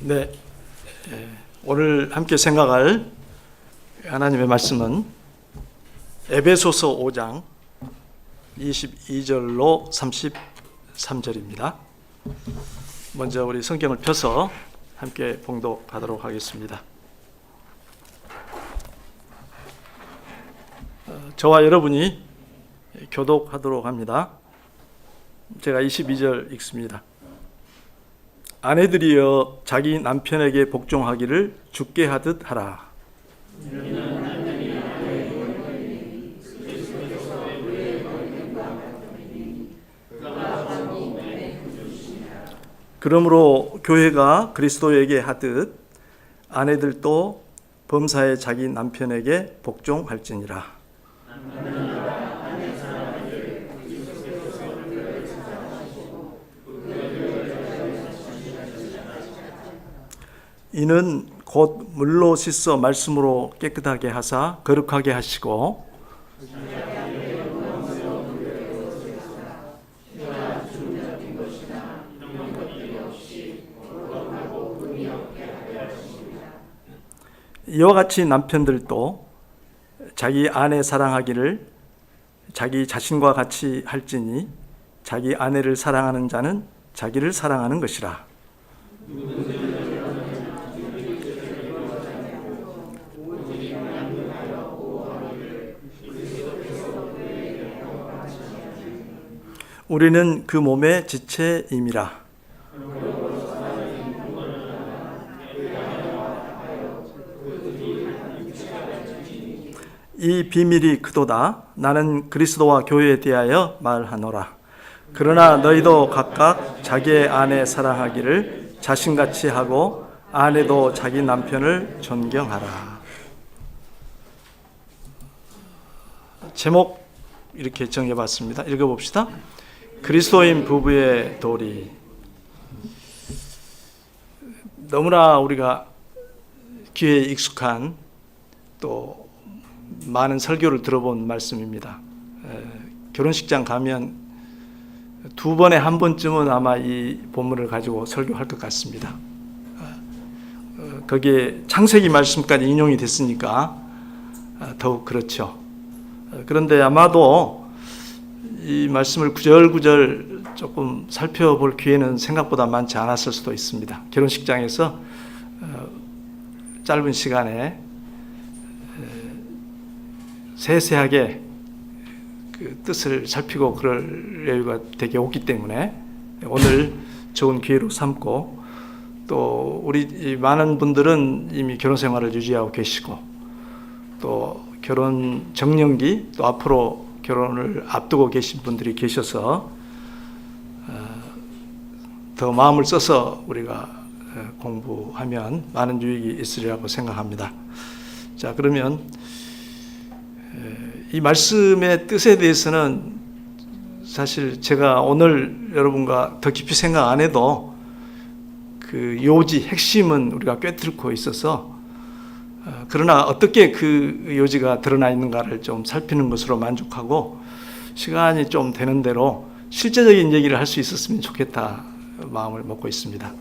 네, 오늘 함께 생각할 하나님의 말씀은 에베소서 5장 22절로 33절입니다. 먼저 우리 성경을 펴서 함께 봉독하도록 하겠습니다. 저와 여러분이 교독하도록 합니다. 제가 22절 읽습니다. 아내들이여 자기 남편에게 복종하기를 주께 하듯 하라. 그러므로 교회가 그리스도에게 하듯 아내들도 범사에 자기 남편에게 복종할지니라. 이는 곧 물로 씻어 말씀으로 깨끗하게 하사 거룩하게 하시고 이와 같이 남편들도 자기 아내 사랑하기를 자기 자신과 같이 할지니 자기 아내를 사랑하는 자는 자기를 사랑하는 것이라. 우리는 그 몸의 지체임이라. 이 비밀이 크도다. 나는 그리스도와 교회에 대하여 말하노라. 그러나 너희도 각각 자기의 아내 사랑하기를 자신같이 하고 아내도 자기 남편을 존경하라. 제목 이렇게 정해봤습니다. 읽어봅시다. 그리스도인 부부의 도리. 너무나 우리가 귀에 익숙한 또 많은 설교를 들어본 말씀입니다. 결혼식장 가면 두 번에 한 번쯤은 아마 이 본문을 가지고 설교할 것 같습니다. 거기에 창세기 말씀까지 인용이 됐으니까 더욱 그렇죠. 그런데 아마도 이 말씀을 구절구절 조금 살펴볼 기회는 생각보다 많지 않았을 수도 있습니다. 결혼식장에서 짧은 시간에 세세하게 그 뜻을 살피고 그럴 여유가 되게 없기 때문에 오늘 좋은 기회로 삼고, 또 우리 많은 분들은 이미 결혼 생활을 유지하고 계시고 또 결혼 정년기 또 앞으로 결혼을 앞두고 계신 분들이 계셔서 더 마음을 써서 우리가 공부하면 많은 유익이 있으리라고 생각합니다. 자, 그러면 이 말씀의 뜻에 대해서는 사실 제가 오늘 여러분과 더 깊이 생각 안 해도 그 요지, 핵심은 우리가 꿰뚫고 있어서, 그러나 어떻게 그 요지가 드러나 있는가를 좀 살피는 것으로 만족하고 시간이 좀 되는 대로 실제적인 얘기를 할 수 있었으면 좋겠다 마음을 먹고 있습니다.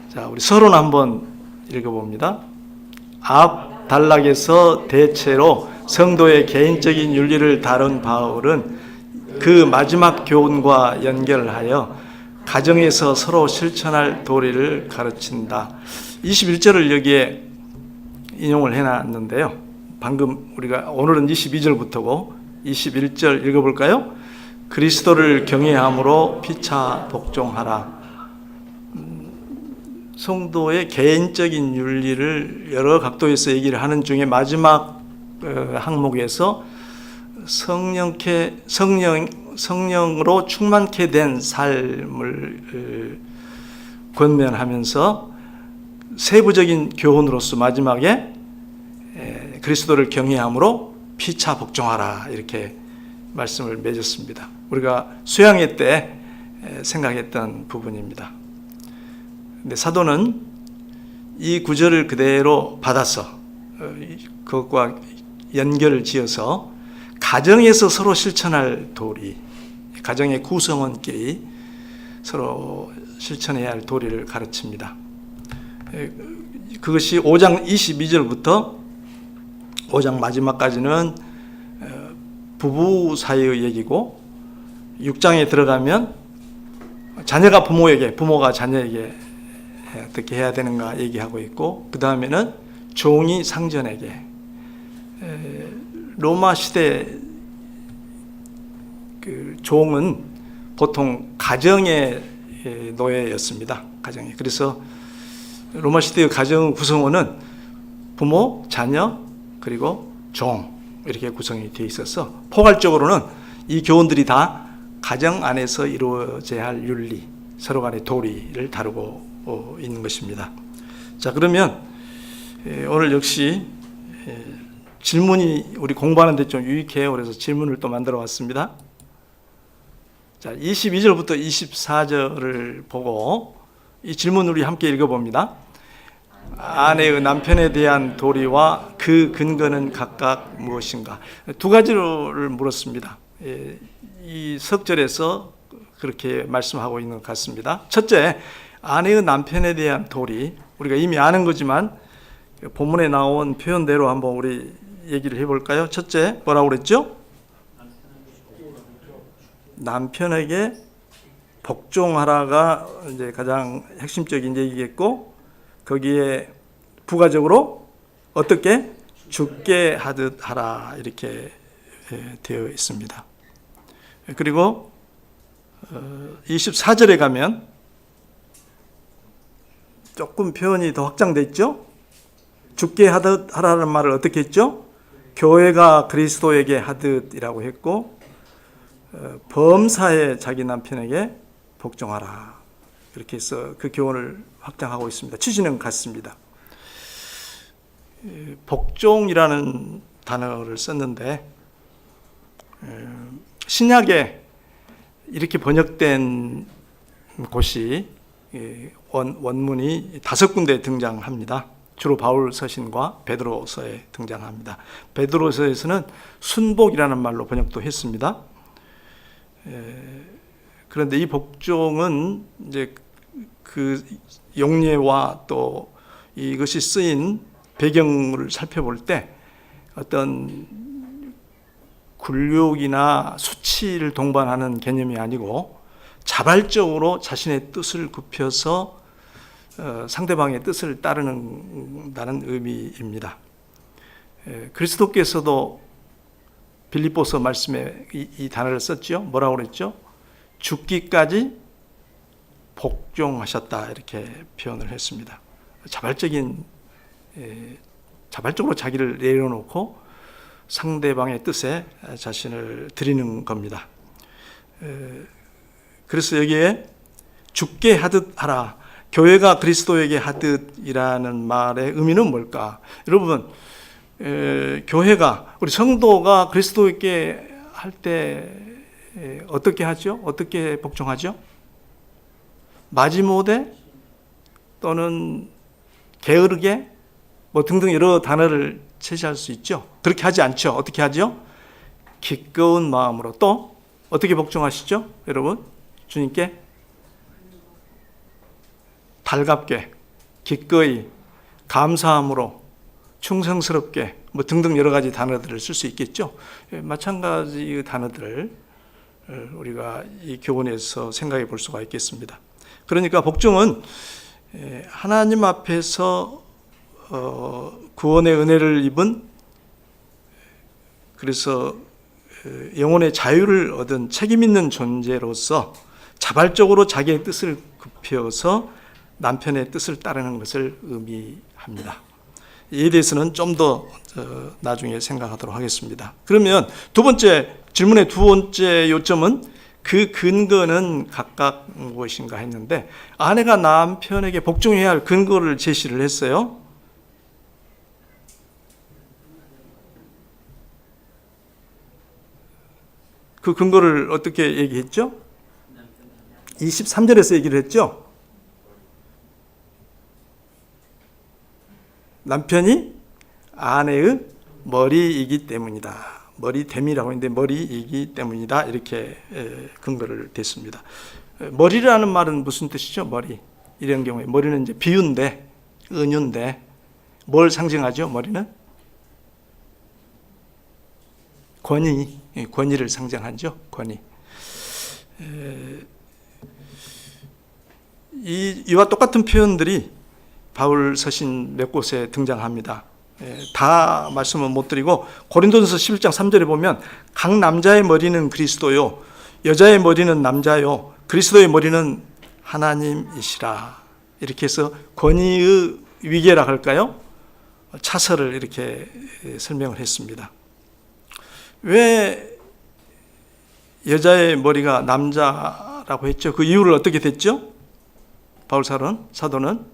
자, 우리 서론 한번 읽어봅니다. 앞 단락에서 대체로 성도의 개인적인 윤리를 다룬 바울은 그 마지막 교훈과 연결하여 가정에서 서로 실천할 도리를 가르친다. 21절을 여기에 인용을 해놨는데요. 방금 우리가 오늘은 22절부터고 21절 읽어볼까요? 그리스도를 경외함으로 피차 복종하라. 성도의 개인적인 윤리를 여러 각도에서 얘기를 하는 중에 마지막 항목에서 성령으로 충만케 된 삶을 권면하면서 세부적인 교훈으로서 마지막에 그리스도를 경외함으로 피차 복종하라 이렇게 말씀을 맺었습니다. 우리가 수양회 때 생각했던 부분입니다. 근데 사도는 이 구절을 그대로 받아서 그것과 연결을 지어서 가정에서 서로 실천할 도리, 가정의 구성원끼리 서로 실천해야 할 도리를 가르칩니다. 그것이 5장 22절부터 5장 마지막까지는 부부 사이의 얘기고 6장에 들어가면 자녀가 부모에게, 부모가 자녀에게 어떻게 해야 되는가 얘기하고 있고, 그 다음에는 종이 상전에게, 로마 시대 그 종은 보통 가정의 노예였습니다. 가정에. 그래서 로마 시대의 가정 구성원은 부모, 자녀, 그리고 종 이렇게 구성이 되어 있어서 포괄적으로는 이 교훈들이 다 가정 안에서 이루어져야 할 윤리, 서로 간의 도리를 다루고 있는 것입니다. 자, 그러면 오늘 역시 질문이 우리 공부하는 데 좀 유익해요. 그래서 질문을 또 만들어 왔습니다. 자, 22절부터 24절을 보고 이 질문 우리 함께 읽어봅니다. 아내의 남편에 대한 도리와 그 근거는 각각 무엇인가? 두 가지를 물었습니다. 이 석절에서 그렇게 말씀하고 있는 것 같습니다. 첫째, 아내의 남편에 대한 도리. 우리가 이미 아는 거지만 본문에 나온 표현대로 한번 우리 얘기를 해볼까요? 첫째, 뭐라고 그랬죠? 남편에게 복종하라가 이제 가장 핵심적인 얘기겠고, 거기에 부가적으로 어떻게 죽게 하듯 하라 이렇게 되어 있습니다. 그리고 24절에 가면 조금 표현이 더 확장돼 있죠. 죽게 하듯 하라는 말을 어떻게 했죠? 교회가 그리스도에게 하듯이라고 했고, 범사에 자기 남편에게 복종하라 그렇게 해서 그 교훈을 확장하고 있습니다. 취지는 같습니다. 복종이라는 단어를 썼는데 신약에 이렇게 번역된 곳이 원문이 5군데 등장합니다. 주로 바울 서신과 베드로서에 등장합니다. 베드로서에서는 순복이라는 말로 번역도 했습니다. 그런데 이 복종은 이제 그 용례와 또 이것이 쓰인 배경을 살펴볼 때 어떤 굴욕이나 수치를 동반하는 개념이 아니고 자발적으로 자신의 뜻을 굽혀서 상대방의 뜻을 따르는다는 의미입니다. 그리스도께서도 빌립보서 말씀에 이 단어를 썼죠. 뭐라고 그랬죠? 죽기까지 복종하셨다 이렇게 표현을 했습니다. 자발적으로 자기를 내려놓고 상대방의 뜻에 자신을 드리는 겁니다. 그래서 여기에 죽게 하듯 하라, 교회가 그리스도에게 하듯이라는 말의 의미는 뭘까? 여러분, 교회가, 우리 성도가 그리스도에게 할 때 어떻게 하죠? 어떻게 복종하죠? 마지못에 또는 게으르게 뭐 등등 여러 단어를 제시할 수 있죠. 그렇게 하지 않죠. 어떻게 하죠? 기꺼운 마음으로. 또 어떻게 복종하시죠? 여러분, 주님께 달갑게, 기꺼이, 감사함으로, 충성스럽게 뭐 등등 여러 가지 단어들을 쓸 수 있겠죠. 마찬가지의 단어들을 우리가 이 교훈에서 생각해 볼 수가 있겠습니다. 그러니까 복종은 하나님 앞에서 구원의 은혜를 입은, 그래서 영혼의 자유를 얻은 책임 있는 존재로서 자발적으로 자기의 뜻을 굽혀서 남편의 뜻을 따르는 것을 의미합니다. 이에 대해서는 좀 더 나중에 생각하도록 하겠습니다. 그러면 질문의 두 번째 요점은 그 근거는 각각 무엇인가 했는데, 아내가 남편에게 복종해야 할 근거를 제시를 했어요. 그 근거를 어떻게 얘기했죠? 23절에서 얘기를 했죠. 남편이 아내의 머리이기 때문이다. 머리됨이라고 했는데 머리이기 때문이다. 이렇게 근거를 댔습니다. 머리라는 말은 무슨 뜻이죠? 머리. 이런 경우에 머리는 이제 비유인데 은유인데 뭘 상징하죠? 머리는 권위, 권위를 상징하죠. 권위. 이와 똑같은 표현들이 바울 서신 몇 곳에 등장합니다. 다 말씀은 못 드리고 고린도전서 11장 3절에 보면 각 남자의 머리는 그리스도요 여자의 머리는 남자요 그리스도의 머리는 하나님이시라. 이렇게 해서 권위의 위계라 할까요? 차설을 이렇게 설명을 했습니다. 왜 여자의 머리가 남자라고 했죠? 그 이유를 어떻게 됐죠? 바울 사도는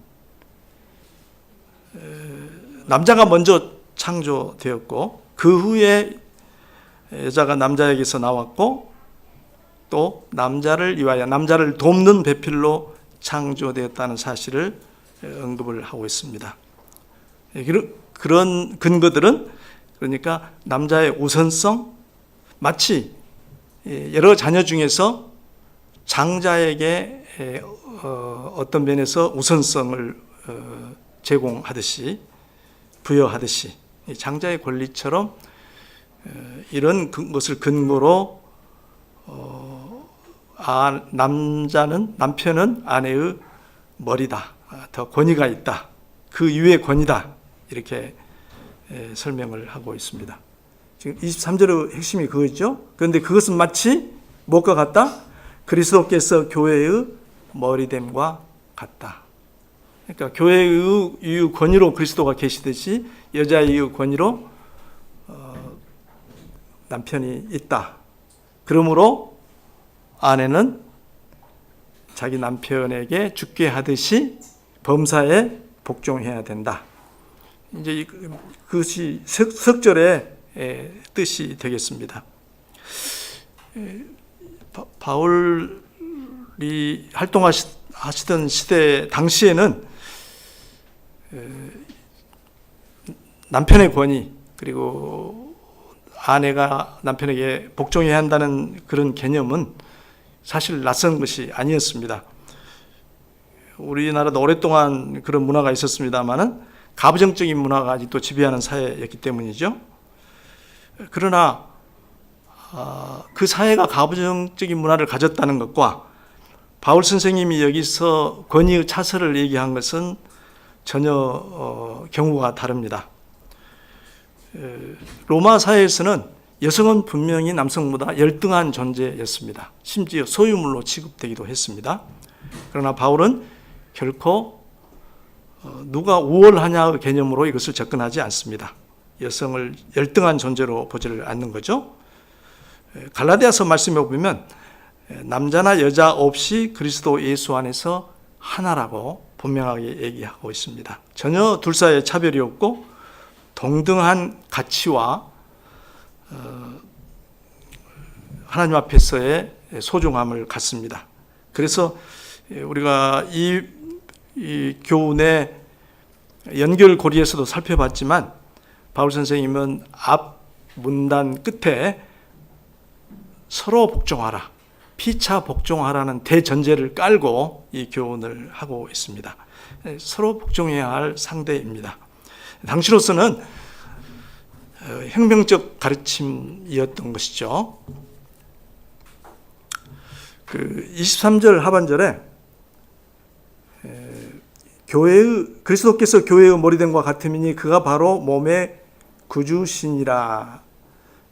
남자가 먼저 창조되었고 그 후에 여자가 남자에게서 나왔고 또 남자를 위하여 남자를 돕는 배필로 창조되었다는 사실을 언급을 하고 있습니다. 그런 근거들은 그러니까 남자의 우선성, 마치 여러 자녀 중에서 장자에게 어떤 면에서 우선성을 제공하듯이 부여하듯이 장자의 권리처럼 이런 것을 근거로 남편은 아내의 머리다, 더 권위가 있다, 그 위에 권위다, 이렇게 설명을 하고 있습니다. 지금 23절의 핵심이 그거죠. 그런데 그것은 마치 무엇과 같다? 그리스도께서 교회의 머리됨과 같다. 그러니까 교회의 권위로 그리스도가 계시듯이 여자의 권위로 남편이 있다. 그러므로 아내는 자기 남편에게 죽게 하듯이 범사에 복종해야 된다. 이제 그것이 석절의 뜻이 되겠습니다. 바울이 활동하시던 시대 당시에는 남편의 권위 그리고 아내가 남편에게 복종해야 한다는 그런 개념은 사실 낯선 것이 아니었습니다. 우리나라도 오랫동안 그런 문화가 있었습니다만은 가부장적인 문화가 아직도 지배하는 사회였기 때문이죠. 그러나 그 사회가 가부장적인 문화를 가졌다는 것과 바울 선생님이 여기서 권위의 차설을 얘기한 것은 전혀 경우가 다릅니다. 로마 사회에서는 여성은 분명히 남성보다 열등한 존재였습니다. 심지어 소유물로 취급되기도 했습니다. 그러나 바울은 결코 누가 우월하냐의 개념으로 이것을 접근하지 않습니다. 여성을 열등한 존재로 보지를 않는 거죠. 갈라디아서 말씀에 보면 남자나 여자 없이 그리스도 예수 안에서 하나라고 분명하게 얘기하고 있습니다. 전혀 둘 사이에 차별이 없고 동등한 가치와 하나님 앞에서의 소중함을 갖습니다. 그래서 우리가 이 교훈의 연결고리에서도 살펴봤지만 바울 선생님은 앞 문단 끝에 서로 복종하라, 피차 복종하라는 대전제를 깔고 이 교훈을 하고 있습니다. 서로 복종해야 할 상대입니다. 당시로서는 혁명적 가르침이었던 것이죠. 23절 하반절에 그리스도께서 교회의 머리됨과 같음이니 그가 바로 몸의 구주시니라.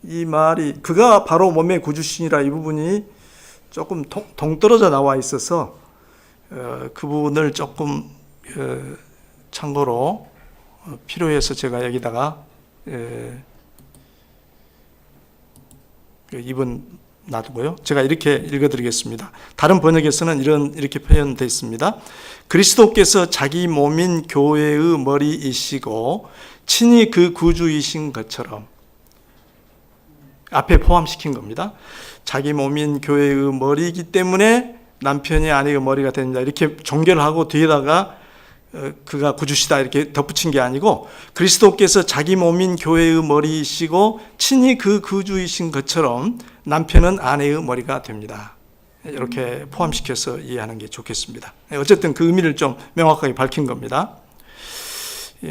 이 말이 그가 바로 몸의 구주시니라 이 부분이 조금 동떨어져 나와 있어서 그 부분을 조금 참고로 필요해서 제가 여기다가 2번 놔두고요. 제가 이렇게 읽어드리겠습니다. 다른 번역에서는 이렇게 표현되어 있습니다. 그리스도께서 자기 몸인 교회의 머리이시고 친히 그 구주이신 것처럼, 앞에 포함시킨 겁니다. 자기 몸인 교회의 머리이기 때문에 남편이 아내의 머리가 됩니다. 이렇게 종결하고 뒤에다가 그가 구주시다 이렇게 덧붙인 게 아니고 그리스도께서 자기 몸인 교회의 머리이시고 친히 그 구주이신 것처럼 남편은 아내의 머리가 됩니다. 이렇게 포함시켜서 이해하는 게 좋겠습니다. 어쨌든 그 의미를 좀 명확하게 밝힌 겁니다.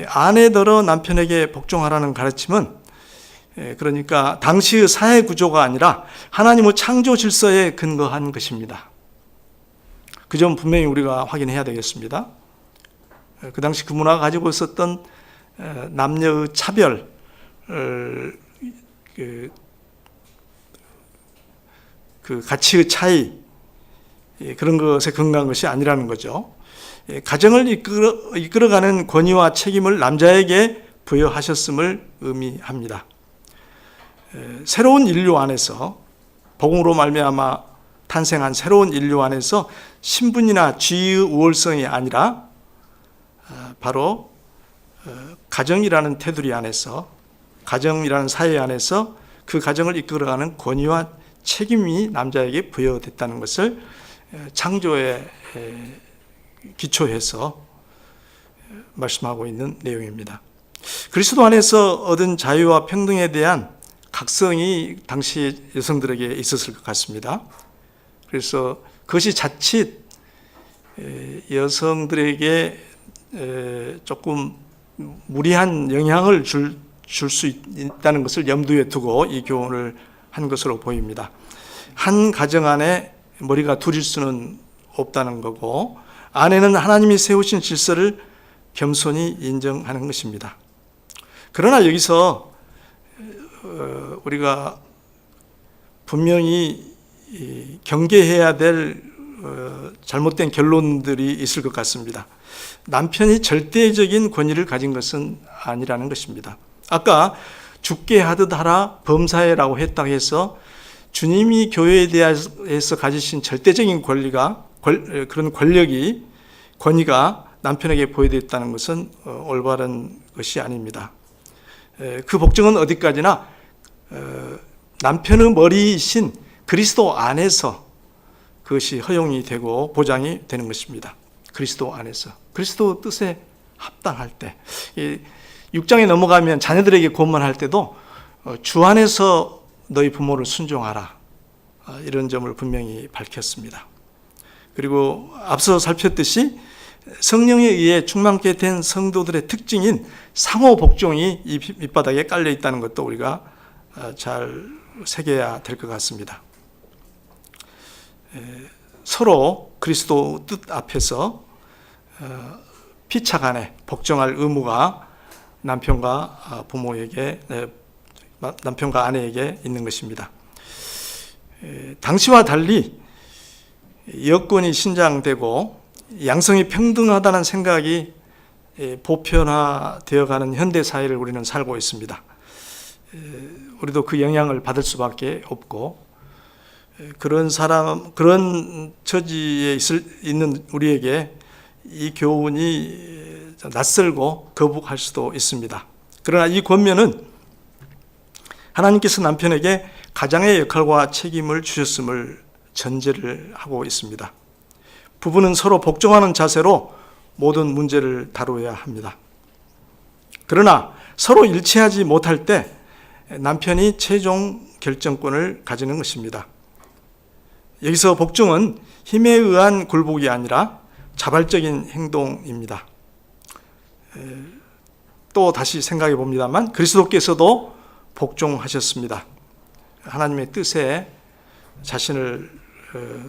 아내더러 남편에게 복종하라는 가르침은 그러니까 당시의 사회 구조가 아니라 하나님의 창조 질서에 근거한 것입니다. 그 점 분명히 우리가 확인해야 되겠습니다. 그 당시 그 문화가 가지고 있었던 남녀의 차별, 그 가치의 차이, 그런 것에 근거한 것이 아니라는 거죠. 가정을 이끌어가는 권위와 책임을 남자에게 부여하셨음을 의미합니다. 새로운 인류 안에서, 복음으로 말미암아 탄생한 새로운 인류 안에서 신분이나 지위의 우월성이 아니라 바로 가정이라는 테두리 안에서, 가정이라는 사회 안에서 그 가정을 이끌어가는 권위와 책임이 남자에게 부여됐다는 것을 창조에 기초해서 말씀하고 있는 내용입니다. 그리스도 안에서 얻은 자유와 평등에 대한 각성이 당시 여성들에게 있었을 것 같습니다. 그래서 그것이 자칫 여성들에게 조금 무리한 영향을 줄 수 있다는 것을 염두에 두고 이 교훈을 한 것으로 보입니다. 한 가정 안에 머리가 둘일 수는 없다는 거고, 아내는 하나님이 세우신 질서를 겸손히 인정하는 것입니다. 그러나 여기서 우리가 분명히 경계해야 될 잘못된 결론들이 있을 것 같습니다. 남편이 절대적인 권위를 가진 것은 아니라는 것입니다. 아까 죽게 하듯 하라 범사에라고 했다고 해서 주님이 교회에 대해서 가지신 절대적인 그런 권위가 남편에게 보여졌다는 것은 올바른 것이 아닙니다. 그 복종은 어디까지나 남편의 머리이신 그리스도 안에서 그것이 허용이 되고 보장이 되는 것입니다. 그리스도 안에서, 그리스도 뜻에 합당할 때, 6장에 넘어가면 자녀들에게 권면할 때도 주 안에서 너희 부모를 순종하라, 이런 점을 분명히 밝혔습니다. 그리고 앞서 살폈듯이 성령에 의해 충만케 된 성도들의 특징인 상호 복종이 이 밑바닥에 깔려 있다는 것도 우리가 잘 새겨야 될 것 같습니다. 서로 그리스도 뜻 앞에서 피차간에 복종할 의무가 남편과 아내에게 있는 것입니다. 당시와 달리 여건이 신장되고 양성이 평등하다는 생각이 보편화되어가는 현대 사회를 우리는 살고 있습니다. 우리도 그 영향을 받을 수밖에 없고, 그런 처지에 있는 우리에게 이 교훈이 낯설고 거북할 수도 있습니다. 그러나 이 권면은 하나님께서 남편에게 가장의 역할과 책임을 주셨음을 전제를 하고 있습니다. 부부는 서로 복종하는 자세로 모든 문제를 다루어야 합니다. 그러나 서로 일치하지 못할 때 남편이 최종 결정권을 가지는 것입니다. 여기서 복종은 힘에 의한 굴복이 아니라 자발적인 행동입니다. 또 다시 생각해 봅니다만 그리스도께서도 복종하셨습니다. 하나님의 뜻에 자신을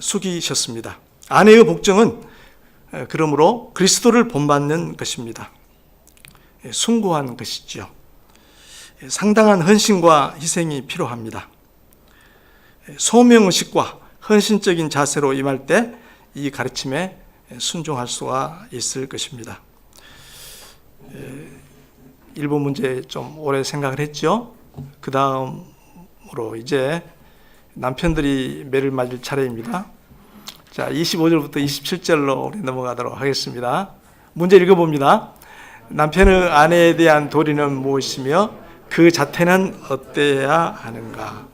숙이셨습니다. 아내의 복종은 그러므로 그리스도를 본받는 것입니다. 숭고한 것이죠. 상당한 헌신과 희생이 필요합니다. 소명의식과 헌신적인 자세로 임할 때 이 가르침에 순종할 수가 있을 것입니다. 1번 문제 좀 오래 생각을 했죠. 그 다음으로 이제 남편들이 매를 맞을 차례입니다. 자, 25절부터 27절로 우리 넘어가도록 하겠습니다. 문제 읽어봅니다. 남편의 아내에 대한 도리는 무엇이며 그 자태는 어때야 하는가?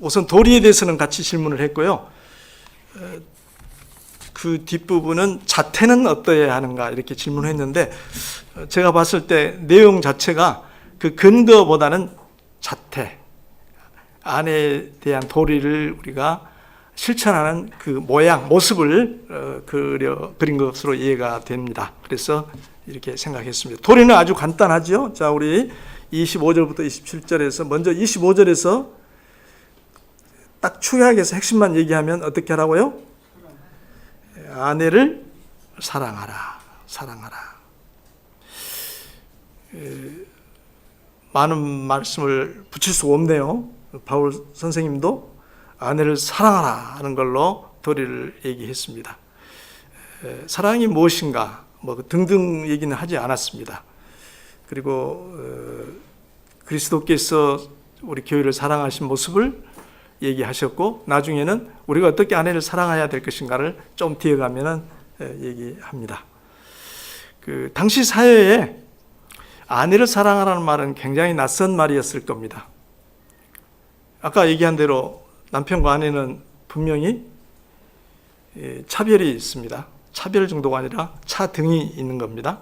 우선 도리에 대해서는 같이 질문을 했고요. 그 뒷부분은 자태는 어떠해야 하는가 이렇게 질문했는데, 제가 봤을 때 내용 자체가 그 근거보다는 자태, 아내에 대한 도리를 우리가 실천하는 그 모양, 모습을 그린 것으로 이해가 됩니다. 그래서 이렇게 생각했습니다. 도리는 아주 간단하죠. 자, 우리 25절부터 27절에서 먼저 25절에서 딱 축약해서 핵심만 얘기하면 어떻게 하라고요? 아내를 사랑하라. 사랑하라. 많은 말씀을 붙일 수가 없네요. 바울 선생님도 아내를 사랑하라 하는 걸로 도리를 얘기했습니다. 사랑이 무엇인가 뭐 등등 얘기는 하지 않았습니다. 그리고 그리스도께서 우리 교회를 사랑하신 모습을 얘기하셨고, 나중에는 우리가 어떻게 아내를 사랑해야 될 것인가를 좀 뒤에 가면은 얘기합니다. 그 당시 사회에 아내를 사랑하라는 말은 굉장히 낯선 말이었을 겁니다. 아까 얘기한 대로 남편과 아내는 분명히 차별이 있습니다. 차별 정도가 아니라 차등이 있는 겁니다.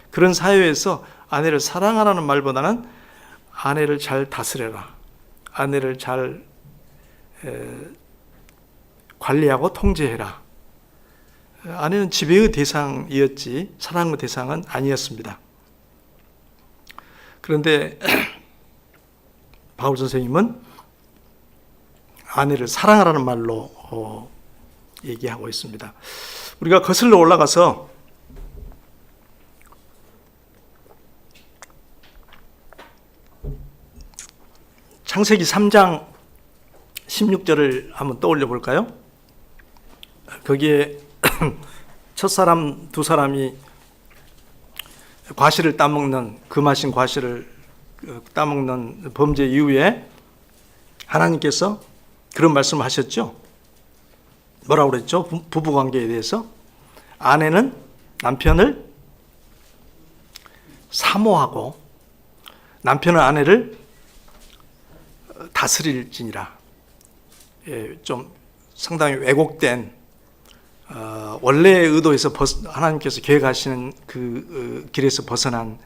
그런 사회에서 아내를 사랑하라는 말보다는 아내를 잘 다스려라, 아내를 잘 관리하고 통제해라. 아내는 지배의 대상이었지 사랑의 대상은 아니었습니다. 그런데 바울 선생님은 아내를 사랑하라는 말로 얘기하고 있습니다. 우리가 거슬러 올라가서 창세기 3장 16절을 한번 떠올려 볼까요? 거기에 첫사람 두 사람이 과실을 따먹는, 금하신 과실을 따먹는 범죄 이후에 하나님께서 그런 말씀을 하셨죠. 뭐라고 그랬죠? 부부관계에 대해서 아내는 남편을 사모하고 남편은 아내를 다스릴지니라. 좀 상당히 왜곡된 원래의 의도에서 하나님께서 계획하시는 그 길에서 벗어난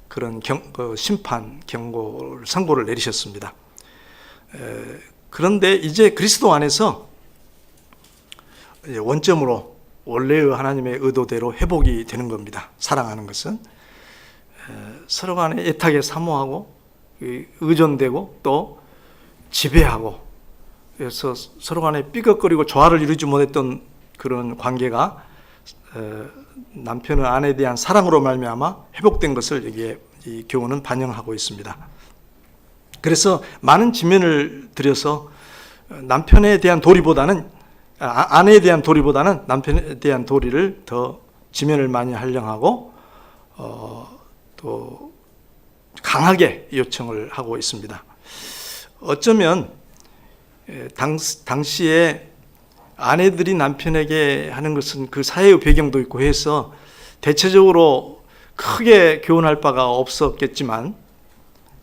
그런 심판, 경고를, 선고를 내리셨습니다. 그런데 이제 그리스도 안에서 원점으로 원래의 하나님의 의도대로 회복이 되는 겁니다. 사랑하는 것은 서로 간에 애타게 사모하고 의존되고 또 지배하고, 그래서 서로 간에 삐걱거리고 조화를 이루지 못했던 그런 관계가 남편은 아내에 대한 사랑으로 말미암아 회복된 것을 여기에 이 교훈은 반영하고 있습니다. 그래서 많은 지면을 들여서 남편에 대한 도리보다는 아내에 대한 도리보다는 남편에 대한 도리를 더 지면을 많이 활용하고 또 강하게 요청을 하고 있습니다. 어쩌면 당시에 아내들이 남편에게 하는 것은 그 사회의 배경도 있고 해서 대체적으로 크게 교훈할 바가 없었겠지만,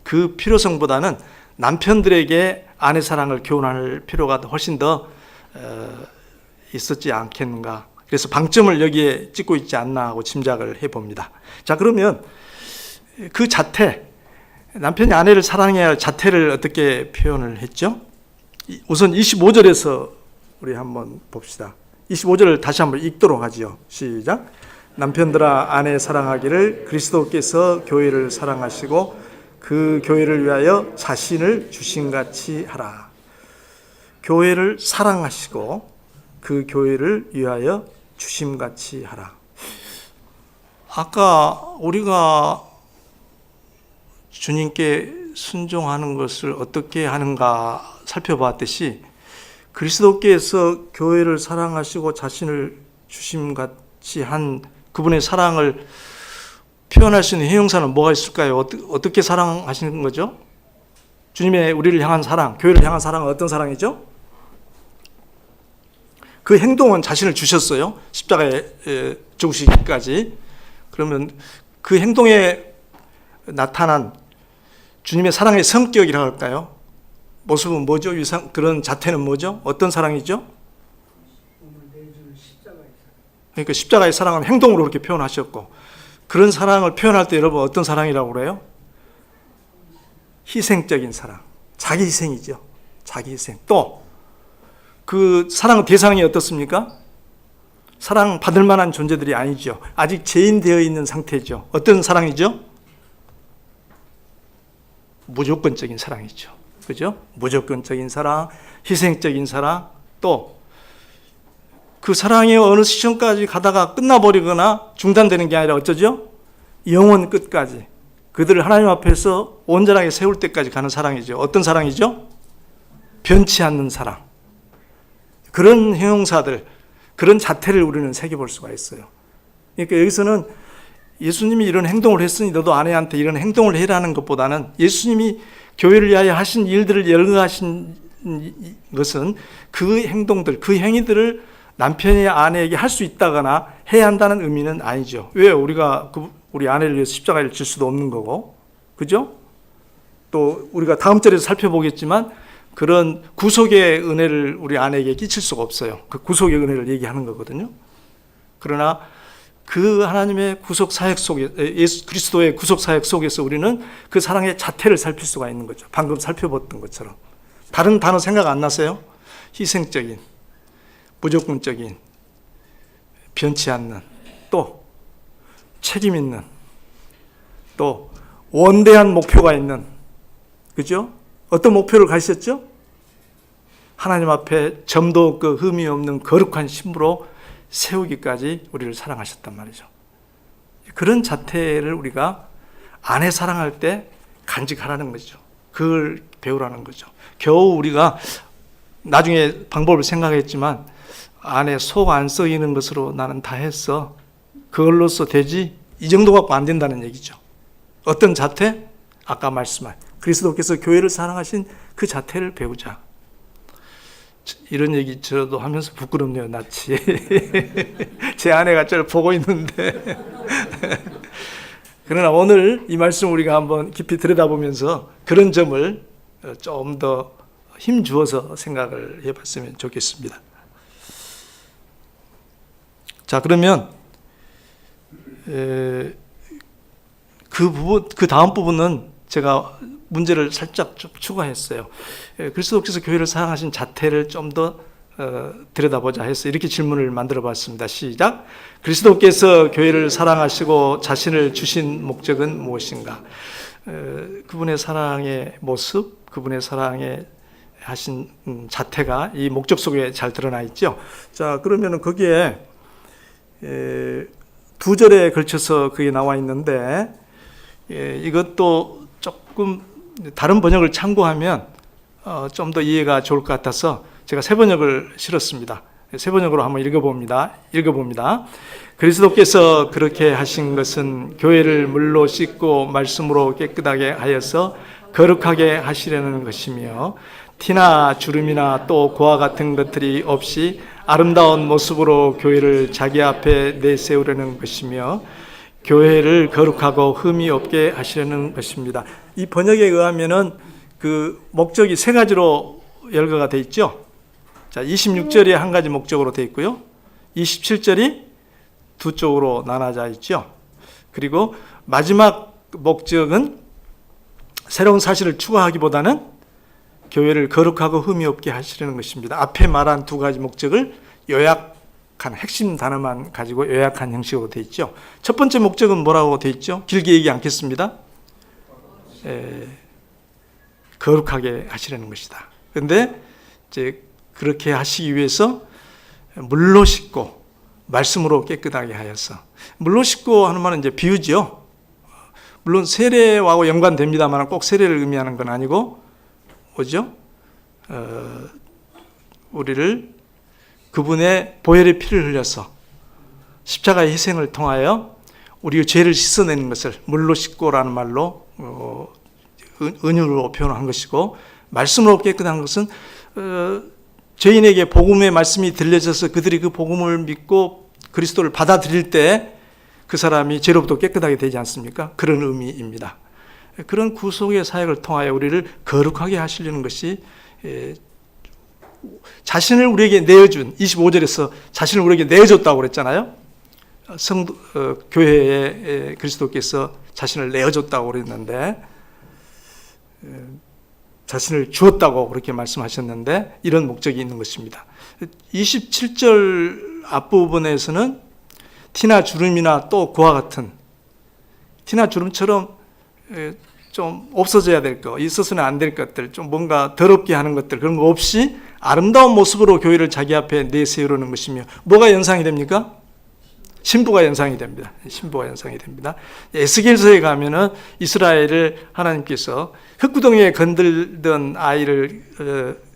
그 필요성보다는 남편들에게 아내 사랑을 교훈할 필요가 훨씬 더 있었지 않겠는가. 그래서 방점을 여기에 찍고 있지 않나 하고 짐작을 해봅니다. 자, 그러면 그 자태, 남편이 아내를 사랑해야 할 자태를 어떻게 표현을 했죠? 우선 25절에서 우리 한번 봅시다. 25절을 다시 한번 읽도록 하지요. 시작. 남편들아 아내 사랑하기를 그리스도께서 교회를 사랑하시고 그 교회를 위하여 자신을 주신같이 하라. 교회를 사랑하시고 그 교회를 위하여 주심같이 하라. 아까 우리가 주님께 순종하는 것을 어떻게 하는가 살펴봤듯이, 그리스도께서 교회를 사랑하시고 자신을 주심같이 한 그분의 사랑을 표현할 수 있는 형용사는 뭐가 있을까요? 어떻게 사랑하시는 거죠? 주님의 우리를 향한 사랑, 교회를 향한 사랑은 어떤 사랑이죠? 그 행동은 자신을 주셨어요. 십자가에 죽으시기까지. 그러면 그 행동에 나타난 주님의 사랑의 성격이라고 할까요? 모습은 뭐죠? 그런 자태는 뭐죠? 어떤 사랑이죠? 그러니까 십자가의 사랑은 행동으로 그렇게 표현하셨고, 그런 사랑을 표현할 때 여러분 어떤 사랑이라고 그래요? 희생적인 사랑, 자기 희생이죠. 자기 희생. 또 그 사랑의 대상이 어떻습니까? 사랑받을 만한 존재들이 아니죠. 아직 죄인 되어 있는 상태죠. 어떤 사랑이죠? 무조건적인 사랑이죠. 그죠? 무조건적인 사랑, 희생적인 사랑, 또 그 사랑이 어느 시점까지 가다가 끝나버리거나 중단되는 게 아니라 어쩌죠? 영원 끝까지 그들을 하나님 앞에서 온전하게 세울 때까지 가는 사랑이죠. 어떤 사랑이죠? 변치 않는 사랑. 그런 형용사들, 그런 자태를 우리는 새겨볼 수가 있어요. 그러니까 여기서는 예수님이 이런 행동을 했으니 너도 아내한테 이런 행동을 해라는 것보다는 예수님이 교회를 위하여 하신 일들을 열거하신 것은 그 행동들, 그 행위들을 남편이 아내에게 할 수 있다거나 해야 한다는 의미는 아니죠. 왜? 우리가 우리 아내를 위해서 십자가를 질 수도 없는 거고, 그죠? 또 우리가 다음 절에서 살펴보겠지만 그런 구속의 은혜를 우리 아내에게 끼칠 수가 없어요. 그 구속의 은혜를 얘기하는 거거든요. 그러나 그 하나님의 구속 사역 속에, 예수 그리스도의 구속 사역 속에서 우리는 그 사랑의 자태를 살필 수가 있는 거죠. 방금 살펴봤던 것처럼. 다른 단어 생각 안 나세요? 희생적인, 무조건적인, 변치 않는, 또 책임 있는, 또 원대한 목표가 있는, 그죠? 어떤 목표를 가지셨죠? 하나님 앞에 점도 없고 흠이 없는 거룩한 신부로 세우기까지 우리를 사랑하셨단 말이죠. 그런 자태를 우리가 아내 사랑할 때 간직하라는 거죠. 그걸 배우라는 거죠. 겨우 우리가 나중에 방법을 생각했지만 아내 속 안 썩이는 것으로 나는 다 했어. 그걸로써 되지? 이 정도 갖고 안 된다는 얘기죠. 어떤 자태? 아까 말씀한 그리스도께서 교회를 사랑하신 그 자태를 배우자. 이런 얘기 저도 하면서 부끄럽네요, 낯이. 제 아내가 저를 보고 있는데. 그러나 오늘 이 말씀 우리가 한번 깊이 들여다보면서 그런 점을 좀 더 힘주어서 생각을 해봤으면 좋겠습니다. 자, 그러면 그 다음 부분은 제가 문제를 살짝 좀 추가했어요. 그리스도께서 교회를 사랑하신 자태를 좀 더 들여다보자 해서 이렇게 질문을 만들어 봤습니다. 시작. 그리스도께서 교회를 사랑하시고 자신을 주신 목적은 무엇인가? 그분의 사랑의 모습, 그분의 사랑의 하신 자태가 이 목적 속에 잘 드러나 있죠. 자, 그러면은 거기에 두 절에 걸쳐서 그게 나와 있는데 이것도 조금 다른 번역을 참고하면 좀 더 이해가 좋을 것 같아서 제가 새 번역을 실었습니다. 새 번역으로 한번 읽어봅니다. 그리스도께서 그렇게 하신 것은 교회를 물로 씻고 말씀으로 깨끗하게 하여서 거룩하게 하시려는 것이며 티나 주름이나 또 고와 같은 것들이 없이 아름다운 모습으로 교회를 자기 앞에 내세우려는 것이며 교회를 거룩하고 흠이 없게 하시려는 것입니다. 이 번역에 의하면은 그 목적이 세 가지로 열거가 되어 있죠. 자, 26절이 한 가지 목적으로 되어 있고요. 27절이 두 쪽으로 나눠져 있죠. 그리고 마지막 목적은 새로운 사실을 추가하기보다는 교회를 거룩하고 흠이 없게 하시려는 것입니다. 앞에 말한 두 가지 목적을 요약한 핵심 단어만 가지고 요약한 형식으로 되어 있죠. 첫 번째 목적은 뭐라고 되어 있죠? 길게 얘기 않겠습니다. 거룩하게 하시려는 것이다. 그런데 이제 그렇게 하시기 위해서 물로 씻고 말씀으로 깨끗하게 하여서, 물로 씻고 하는 말은 이제 비유죠. 물론 세례하고 연관됩니다만 꼭 세례를 의미하는 건 아니고 뭐죠? 우리를 그분의 보혈의 피를 흘려서 십자가의 희생을 통하여 우리의 죄를 씻어내는 것을 물로 씻고라는 말로 은유로 표현한 것이고, 말씀으로 깨끗한 것은 죄인에게 복음의 말씀이 들려져서 그들이 그 복음을 믿고 그리스도를 받아들일 때 그 사람이 죄로부터 깨끗하게 되지 않습니까? 그런 의미입니다. 그런 구속의 사역을 통하여 우리를 거룩하게 하시려는 것이 자신을 우리에게 내어준, 25절에서 자신을 우리에게 내어줬다고 그랬잖아요. 교회에 그리스도께서 자신을 내어줬다고 그랬는데 자신을 주었다고 그렇게 말씀하셨는데 이런 목적이 있는 것입니다. 27절 앞부분에서는 티나 주름이나 또 그와 같은 티나 주름처럼 좀 없어져야 될 것, 있어서는 안 될 것들, 좀 뭔가 더럽게 하는 것들 그런 거 없이 아름다운 모습으로 교회를 자기 앞에 내세우려는 것이며 뭐가 연상이 됩니까? 신부가 연상이 됩니다. 신부가 연상이 됩니다. 에스겔서에 가면은 이스라엘을 하나님께서 흙구덩이에 건들던 아이를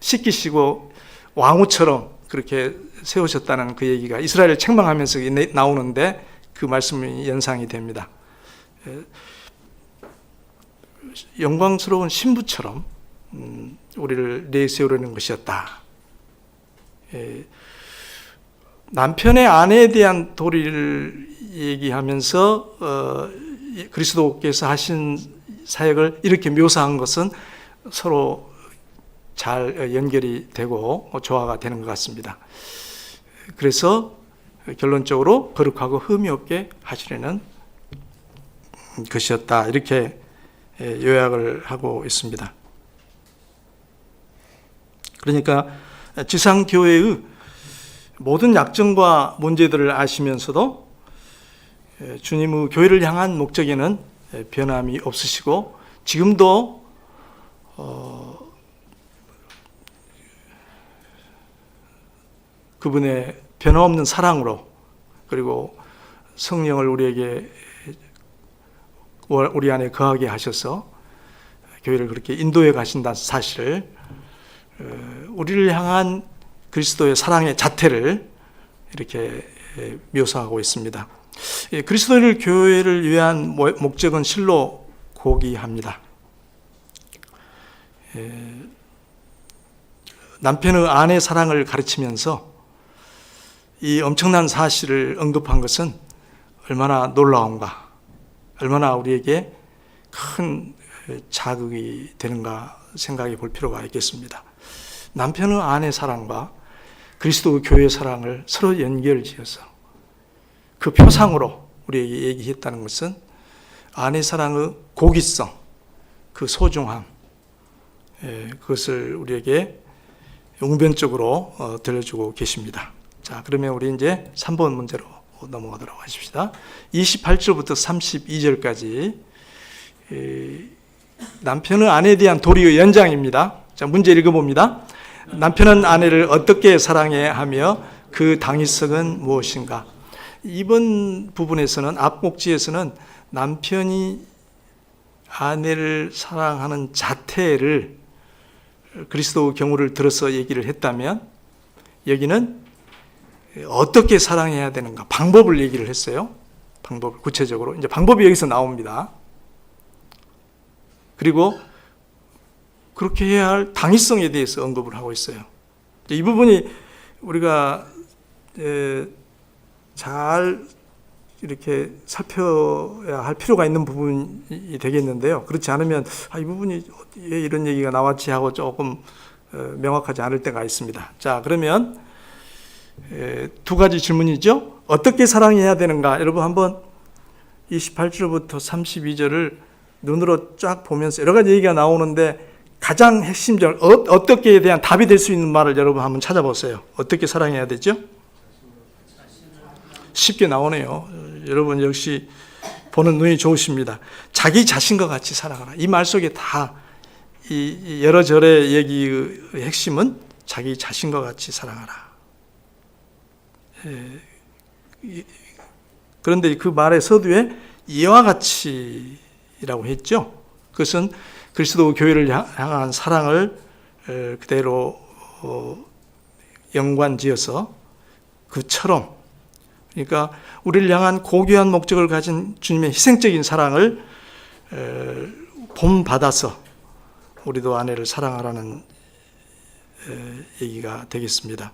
씻기시고 왕후처럼 그렇게 세우셨다는 그 얘기가 이스라엘을 책망하면서 나오는데 그 말씀이 연상이 됩니다. 영광스러운 신부처럼 우리를 내세우려는 것이었다. 남편의 아내에 대한 도리를 얘기하면서 그리스도께서 하신 사역을 이렇게 묘사한 것은 서로 잘 연결이 되고 조화가 되는 것 같습니다. 그래서 결론적으로 거룩하고 흠이 없게 하시려는 것이었다. 이렇게 요약을 하고 있습니다. 그러니까 지상교회의 모든 약점과 문제들을 아시면서도 주님의 교회를 향한 목적에는 변함이 없으시고 지금도 그분의 변함없는 사랑으로 그리고 성령을 우리 안에 거하게 하셔서 교회를 그렇게 인도해 가신다는 사실을 우리를 향한 그리스도의 사랑의 자태를 이렇게 묘사하고 있습니다. 그리스도를 교회를 위한 목적은 실로 고귀합니다. 남편의 아내 사랑을 가르치면서 이 엄청난 사실을 언급한 것은 얼마나 놀라운가, 얼마나 우리에게 큰 자극이 되는가 생각해 볼 필요가 있겠습니다. 남편의 아내 사랑과 그리스도 교회의 사랑을 서로 연결지어서 그 표상으로 우리에게 얘기했다는 것은 아내 사랑의 고귀성, 그 소중함, 그것을 우리에게 웅변적으로 들려주고 계십니다. 자, 그러면 우리 이제 3번 문제로 넘어가도록 하십시다. 28절부터 32절까지 남편은 아내에 대한 도리의 연장입니다. 자, 문제 읽어봅니다. 남편은 아내를 어떻게 사랑해야 하며 그 당위성은 무엇인가? 이번 부분에서는 앞목지에서는 남편이 아내를 사랑하는 자태를 그리스도 경우를 들어서 얘기를 했다면 여기는 어떻게 사랑해야 되는가 방법을 얘기를 했어요. 방법을 구체적으로 이제 방법이 여기서 나옵니다. 그리고 그렇게 해야 할 당위성에 대해서 언급을 하고 있어요. 이 부분이 우리가 잘 이렇게 살펴야 할 필요가 있는 부분이 되겠는데요. 그렇지 않으면 이 부분이 왜 이런 얘기가 나왔지 하고 조금 명확하지 않을 때가 있습니다. 자, 그러면 두 가지 질문이죠. 어떻게 사랑해야 되는가? 여러분 한번 28절부터 32절을 눈으로 쫙 보면서 여러 가지 얘기가 나오는데 가장 핵심적 어떻게에 대한 답이 될 수 있는 말을 여러분 한번 찾아보세요. 어떻게 사랑해야 되죠? 쉽게 나오네요. 여러분 역시 보는 눈이 좋으십니다. 자기 자신과 같이 사랑하라. 이 말 속에 다 이 여러 절의 얘기의 핵심은 자기 자신과 같이 사랑하라. 그런데 그 말의 서두에 이와 같이라고 했죠. 그것은 그리스도 교회를 향한 사랑을 그대로 연관지어서 그처럼, 그러니까 우리를 향한 고귀한 목적을 가진 주님의 희생적인 사랑을 본받아서 우리도 아내를 사랑하라는 얘기가 되겠습니다.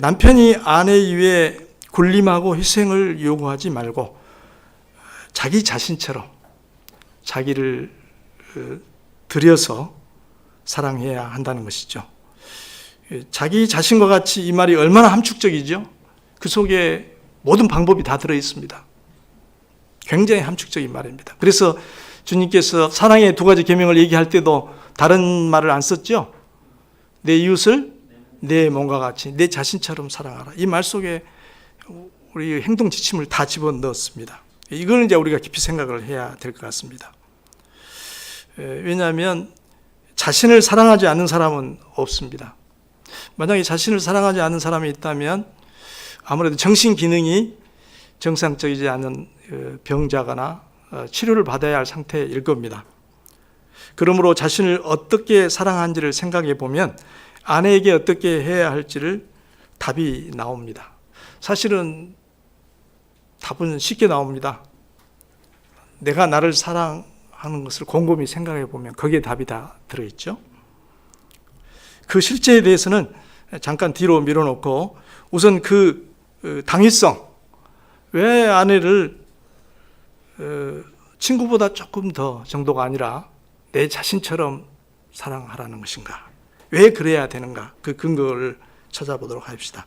남편이 아내 위에 군림하고 희생을 요구하지 말고 자기 자신처럼 자기를 들여서 사랑해야 한다는 것이죠. 자기 자신과 같이 이 말이 얼마나 함축적이죠. 그 속에 모든 방법이 다 들어있습니다. 굉장히 함축적인 말입니다. 그래서 주님께서 사랑의 두 가지 계명을 얘기할 때도 다른 말을 안 썼죠? 내 이웃을 내 몸과 같이 내 자신처럼 사랑하라. 이 말 속에 우리 행동 지침을 다 집어넣었습니다. 이걸 이제 우리가 깊이 생각을 해야 될 것 같습니다. 왜냐하면 자신을 사랑하지 않는 사람은 없습니다. 만약에 자신을 사랑하지 않는 사람이 있다면 아무래도 정신 기능이 정상적이지 않은 병자거나 치료를 받아야 할 상태일 겁니다. 그러므로 자신을 어떻게 사랑하는지를 생각해 보면 아내에게 어떻게 해야 할지를 답이 나옵니다. 사실은 답은 쉽게 나옵니다. 내가 나를 사랑하는 것을 곰곰이 생각해 보면 거기에 답이 다 들어있죠. 그 실제에 대해서는 잠깐 뒤로 밀어놓고 우선 그 당위성, 왜 아내를 친구보다 조금 더 정도가 아니라 내 자신처럼 사랑하라는 것인가? 왜 그래야 되는가? 그 근거를 찾아보도록 합시다.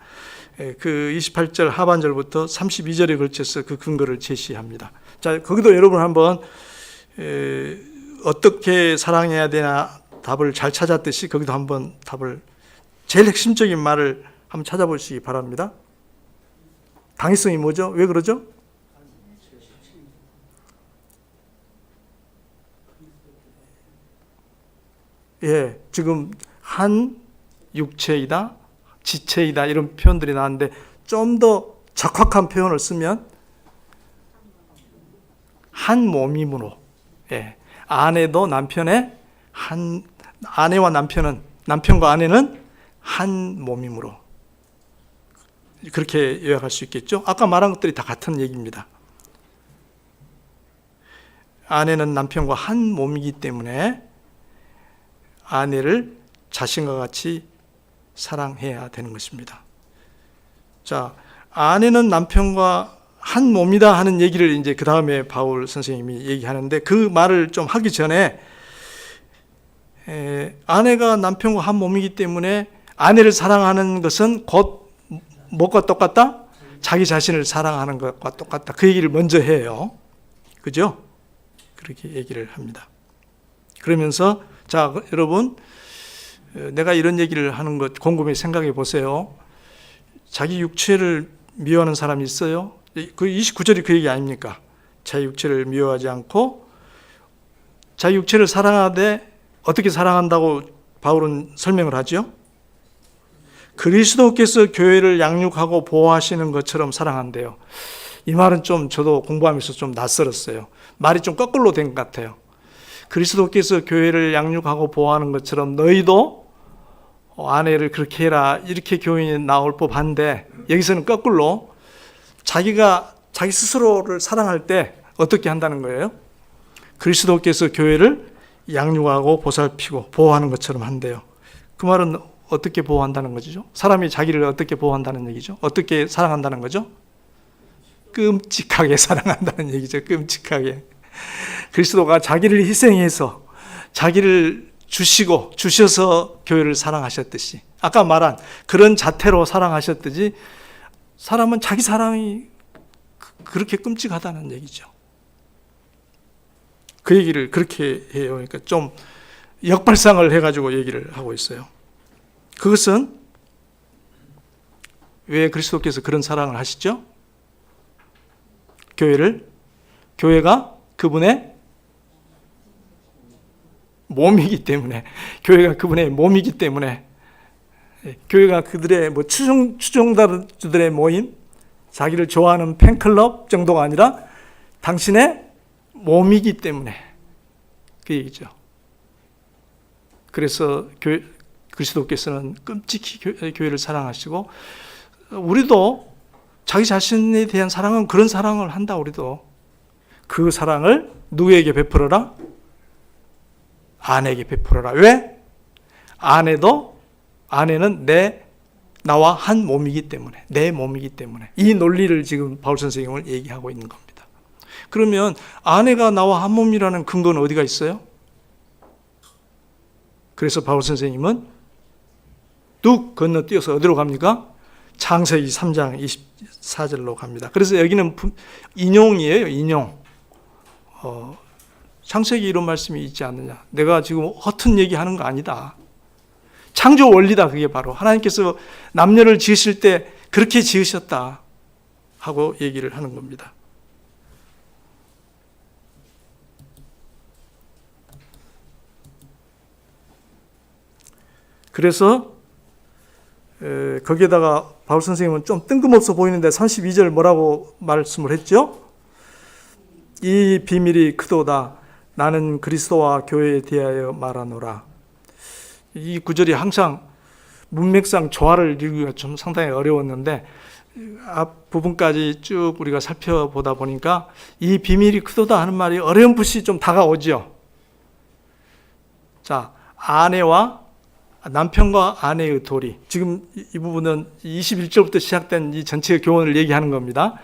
그 28절 하반절부터 32절에 걸쳐서 그 근거를 제시합니다. 자, 거기도 여러분 한번 어떻게 사랑해야 되나 답을 잘 찾았듯이 거기도 한번 답을 제일 핵심적인 말을 한번 찾아보시기 바랍니다. 당위성이 뭐죠? 왜 그러죠? 예, 지금 한 육체이다, 지체이다 이런 표현들이 나왔는데 좀 더 적확한 표현을 쓰면 한 몸이므로, 예, 아내도 남편의 아내와 남편과 아내는 한 몸이므로 그렇게 요약할 수 있겠죠. 아까 말한 것들이 다 같은 얘기입니다. 아내는 남편과 한 몸이기 때문에 아내를 자신과 같이 사랑해야 되는 것입니다. 자, 아내는 남편과 한 몸이다 하는 얘기를 이제 그 다음에 바울 선생님이 얘기하는데 그 말을 좀 하기 전에 아내가 남편과 한 몸이기 때문에 아내를 사랑하는 것은 곧 뭐가 똑같다? 자기 자신을 사랑하는 것과 똑같다. 그 얘기를 먼저 해요. 그죠? 그렇게 얘기를 합니다. 그러면서 자, 여러분, 내가 이런 얘기를 하는 것 곰곰이 생각해 보세요. 자기 육체를 미워하는 사람이 있어요? 그 29절이 그 얘기 아닙니까? 자기 육체를 미워하지 않고 자기 육체를 사랑하되 어떻게 사랑한다고 바울은 설명을 하죠? 그리스도께서 교회를 양육하고 보호하시는 것처럼 사랑한대요. 이 말은 좀 저도 공부하면서 좀 낯설었어요. 말이 좀 거꾸로 된 것 같아요. 그리스도께서 교회를 양육하고 보호하는 것처럼 너희도 아내를 그렇게 해라 이렇게 교훈이 나올 법한데 여기서는 거꾸로 자기가 자기 스스로를 사랑할 때 어떻게 한다는 거예요? 그리스도께서 교회를 양육하고 보살피고 보호하는 것처럼 한대요. 그 말은 어떻게 보호한다는 거죠? 사람이 자기를 어떻게 보호한다는 얘기죠? 어떻게 사랑한다는 거죠? 끔찍하게 사랑한다는 얘기죠. 끔찍하게. 그리스도가 자기를 희생해서 자기를 주셔서 교회를 사랑하셨듯이 아까 말한 그런 자태로 사랑하셨듯이 사람은 자기 사랑이 그렇게 끔찍하다는 얘기죠. 그 얘기를 그렇게 해요. 그러니까 좀 역발상을 해가지고 얘기를 하고 있어요. 그것은 왜 그리스도께서 그런 사랑을 하시죠? 교회가 그분의 몸이기 때문에, 교회가 그분의 몸이기 때문에, 교회가 그들의 추종자들의 모임, 자기를 좋아하는 팬클럽 정도가 아니라 당신의 몸이기 때문에 그 얘기죠. 그래서 그리스도께서는 끔찍히 교회를 사랑하시고 우리도 자기 자신에 대한 사랑은 그런 사랑을 한다. 우리도 그 사랑을 누구에게 베풀어라? 아내에게 베풀어라. 왜? 아내는 나와 한 몸이기 때문에, 내 몸이기 때문에. 이 논리를 지금 바울 선생님을 얘기하고 있는 겁니다. 그러면 아내가 나와 한 몸이라는 근거는 어디가 있어요? 그래서 바울 선생님은 뚝 건너뛰어서 어디로 갑니까? 창세기 3장 24절로 갑니다. 그래서 여기는 인용이에요. 인용. 창세기 이런 말씀이 있지 않느냐. 내가 지금 허튼 얘기하는 거 아니다. 창조 원리다. 그게 바로 하나님께서 남녀를 지으실 때 그렇게 지으셨다 하고 얘기를 하는 겁니다. 그래서 거기에다가 바울 선생님은 좀 뜬금없어 보이는데 32절 뭐라고 말씀을 했죠? 이 비밀이 크도다. 나는 그리스도와 교회에 대하여 말하노라. 이 구절이 항상 문맥상 조화를 이루기가 좀 상당히 어려웠는데 앞 부분까지 쭉 우리가 살펴보다 보니까 이 비밀이 크도다 하는 말이 어렴풋이 좀 다가오죠. 자, 남편과 아내의 도리. 지금 이 부분은 21절부터 시작된 이 전체의 교훈을 얘기하는 겁니다.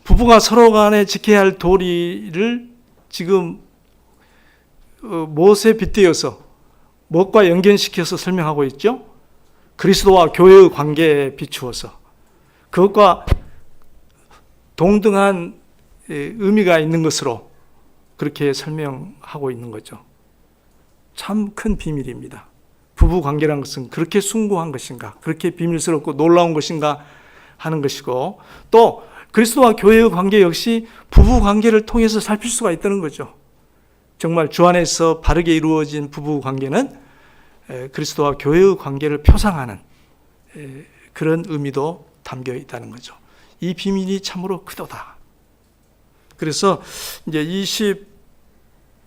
부부가 서로 간에 지켜야 할 도리를 지금 무엇에 빗대어서 무엇과 연결시켜서 설명하고 있죠? 그리스도와 교회의 관계에 비추어서 그것과 동등한 의미가 있는 것으로 그렇게 설명하고 있는 거죠. 참 큰 비밀입니다. 부부 관계라는 것은 그렇게 숭고한 것인가, 그렇게 비밀스럽고 놀라운 것인가 하는 것이고, 또 그리스도와 교회의 관계 역시 부부 관계를 통해서 살필 수가 있다는 거죠. 정말 주 안에서 바르게 이루어진 부부 관계는 그리스도와 교회의 관계를 표상하는 그런 의미도 담겨 있다는 거죠. 이 비밀이 참으로 크도다. 그래서 이제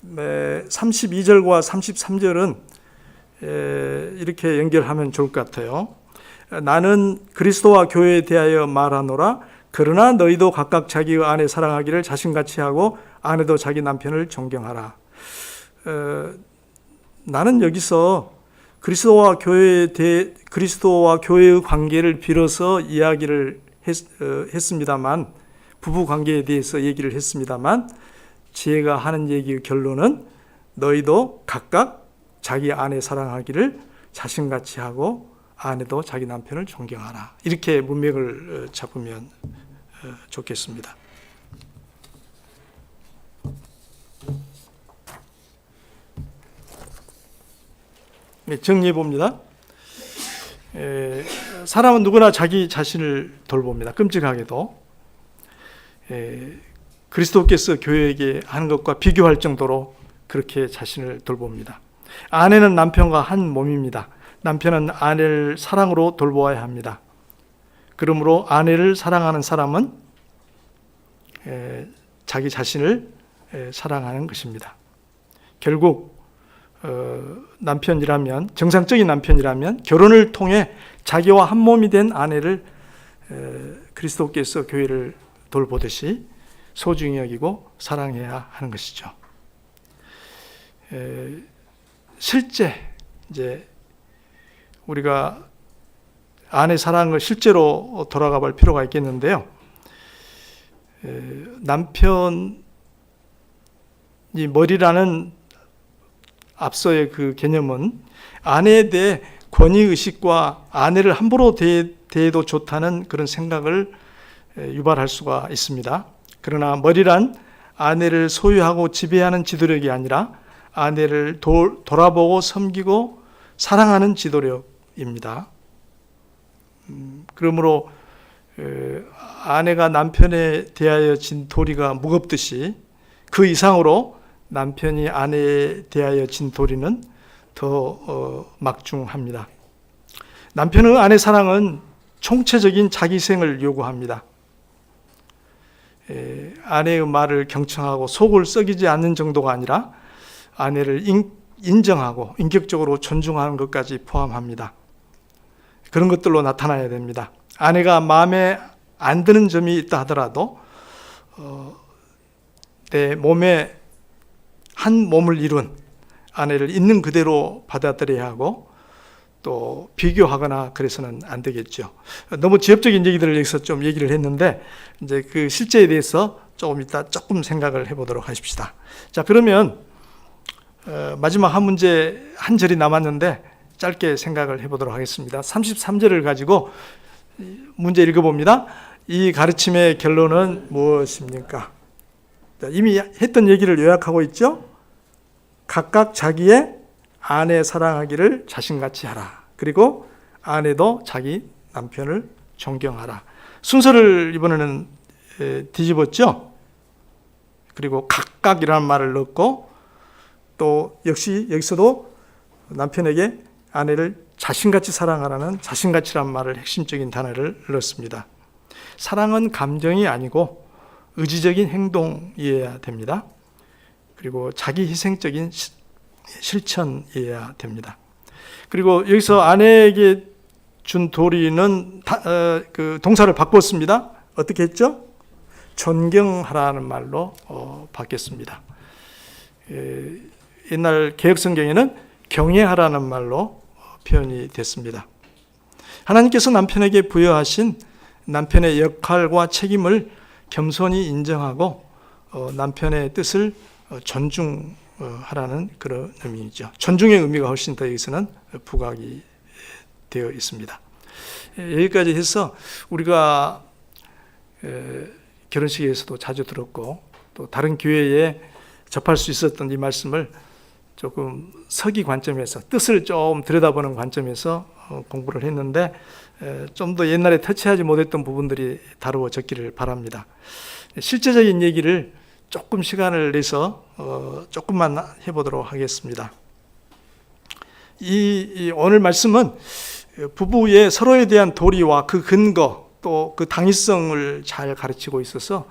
32절과 33절은 이렇게 연결하면 좋을 것 같아요. 나는 그리스도와 교회에 대하여 말하노라. 그러나 너희도 각각 자기의 아내 사랑하기를 자신같이 하고 아내도 자기 남편을 존경하라. 나는 여기서 그리스도와 교회의 관계를 빌어서 이야기를 했습니다만, 부부 관계에 대해서 얘기를 했습니다만, 제가 하는 얘기의 결론은 너희도 각각 자기 아내 사랑하기를 자신같이 하고 아내도 자기 남편을 존경하라. 이렇게 문맥을 잡으면 좋겠습니다. 정리해 봅니다. 사람은 누구나 자기 자신을 돌봅니다. 끔찍하게도 그리스도께서 교회에게 하는 것과 비교할 정도로 그렇게 자신을 돌봅니다. 아내는 남편과 한 몸입니다. 남편은 아내를 사랑으로 돌보아야 합니다. 그러므로 아내를 사랑하는 사람은 자기 자신을 사랑하는 것입니다. 결국 남편이라면, 정상적인 남편이라면 결혼을 통해 자기와 한 몸이 된 아내를 그리스도께서 교회를 돌보듯이 소중히 여기고 사랑해야 하는 것이죠. 실제 이제 우리가 아내 사랑을 실제로 돌아가 볼 필요가 있겠는데요. 남편이 머리라는 앞서의 그 개념은 아내에 대해 권위의식과 아내를 함부로 대해도 좋다는 그런 생각을 유발할 수가 있습니다. 그러나 머리란 아내를 소유하고 지배하는 지도력이 아니라 아내를 돌아보고 섬기고 사랑하는 지도력입니다. 그러므로 아내가 남편에 대하여 진 도리가 무겁듯이 그 이상으로 남편이 아내에 대하여 진 도리는 더 막중합니다. 남편의 아내 사랑은 총체적인 자기생을 요구합니다. 아내의 말을 경청하고 속을 썩이지 않는 정도가 아니라 아내를 인정하고 인격적으로 존중하는 것까지 포함합니다. 그런 것들로 나타나야 됩니다. 아내가 마음에 안 드는 점이 있다 하더라도 내 몸에 한 몸을 이룬 아내를 있는 그대로 받아들여야 하고 또 비교하거나 그래서는 안 되겠죠. 너무 지엽적인 얘기들을 여기서 좀 얘기를 했는데 이제 그 실제에 대해서 조금 생각을 해보도록 하십시다. 자, 그러면 마지막 한 문제 한 절이 남았는데 짧게 생각을 해보도록 하겠습니다. 33절을 가지고 문제 읽어봅니다. 이 가르침의 결론은 무엇입니까? 자, 이미 했던 얘기를 요약하고 있죠. 각각 자기의 아내 사랑하기를 자신같이 하라. 그리고 아내도 자기 남편을 존경하라. 순서를 이번에는 뒤집었죠. 그리고 각각이라는 말을 넣고 또 역시 여기서도 남편에게 아내를 자신같이 사랑하라는 자신같이란 말을 핵심적인 단어를 넣었습니다. 사랑은 감정이 아니고 의지적인 행동이어야 됩니다. 그리고 자기 희생적인 실천이어야 됩니다. 그리고 여기서 아내에게 준 도리는 그 동사를 바꿨습니다. 어떻게 했죠? 존경하라는 말로 바뀌었습니다. 옛날 개혁성경에는 경외하라는 말로 표현이 됐습니다. 하나님께서 남편에게 부여하신 남편의 역할과 책임을 겸손히 인정하고 남편의 뜻을 존중하라는 그런 의미이죠. 존중의 의미가 훨씬 더 여기서는 부각이 되어 있습니다. 여기까지 해서 우리가 결혼식에서도 자주 들었고 또 다른 교회에 접할 수 있었던 이 말씀을 조금 서기 관점에서 뜻을 좀 들여다보는 관점에서 공부를 했는데 좀 더 옛날에 터치하지 못했던 부분들이 다루어졌기를 바랍니다. 실제적인 얘기를 조금 시간을 내서 조금만 해보도록 하겠습니다. 이 오늘 말씀은 부부의 서로에 대한 도리와 그 근거 또 그 당위성을 잘 가르치고 있어서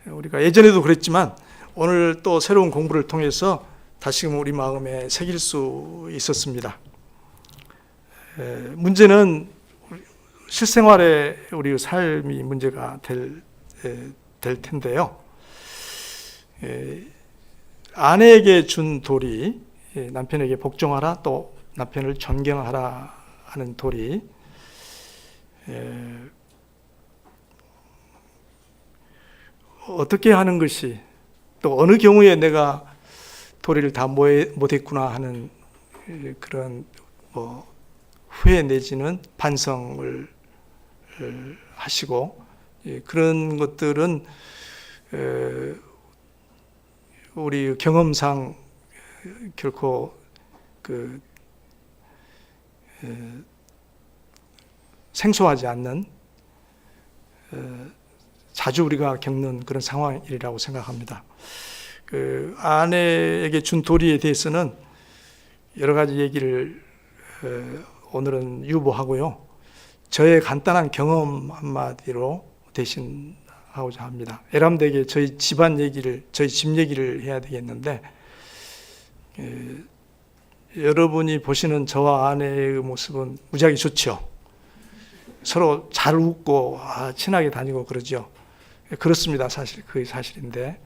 우리가 예전에도 그랬지만 오늘 또 새로운 공부를 통해서 다시금 우리 마음에 새길 수 있었습니다. 문제는 실생활에 우리 삶이 문제가 될 텐데요. 아내에게 준 도리, 남편에게 복종하라 또 남편을 존경하라 하는 도리, 어떻게 하는 것이 또 어느 경우에 내가 도리를 다 못했구나 하는 그런 후회 내지는 반성을 하시고 그런 것들은 우리 경험상 결코 생소하지 않는 자주 우리가 겪는 그런 상황이라고 생각합니다. 그 아내에게 준 도리에 대해서는 여러 가지 얘기를 오늘은 유보하고요. 저의 간단한 경험 한마디로 대신하고자 합니다. 에람되게 저희 집안 얘기를, 저희 집 얘기를 해야 되겠는데 여러분이 보시는 저와 아내의 모습은 무지하게 좋죠. 서로 잘 웃고 친하게 다니고 그러죠. 그렇습니다. 사실 그게 사실인데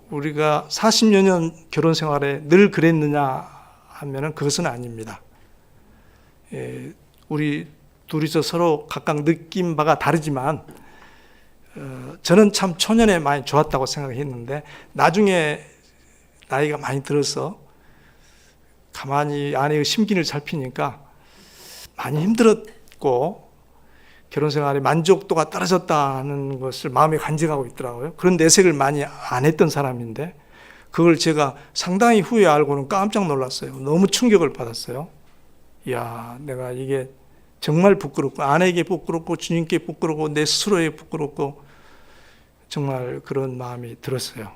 우리가 40여 년 결혼 생활에 늘 그랬느냐 하면은 그것은 아닙니다. 우리 둘이서 서로 각각 느낀 바가 다르지만 저는 참 초년에 많이 좋았다고 생각했는데 나중에 나이가 많이 들어서 가만히 아내의 심기를 살피니까 많이 힘들었고 결혼 생활에 만족도가 떨어졌다는 것을 마음에 간직하고 있더라고요. 그런 내색을 많이 안 했던 사람인데 그걸 제가 상당히 후에 알고는 깜짝 놀랐어요. 너무 충격을 받았어요. 이야, 내가 이게 정말 부끄럽고 아내에게 부끄럽고 주님께 부끄럽고 내 스스로에 부끄럽고 정말 그런 마음이 들었어요.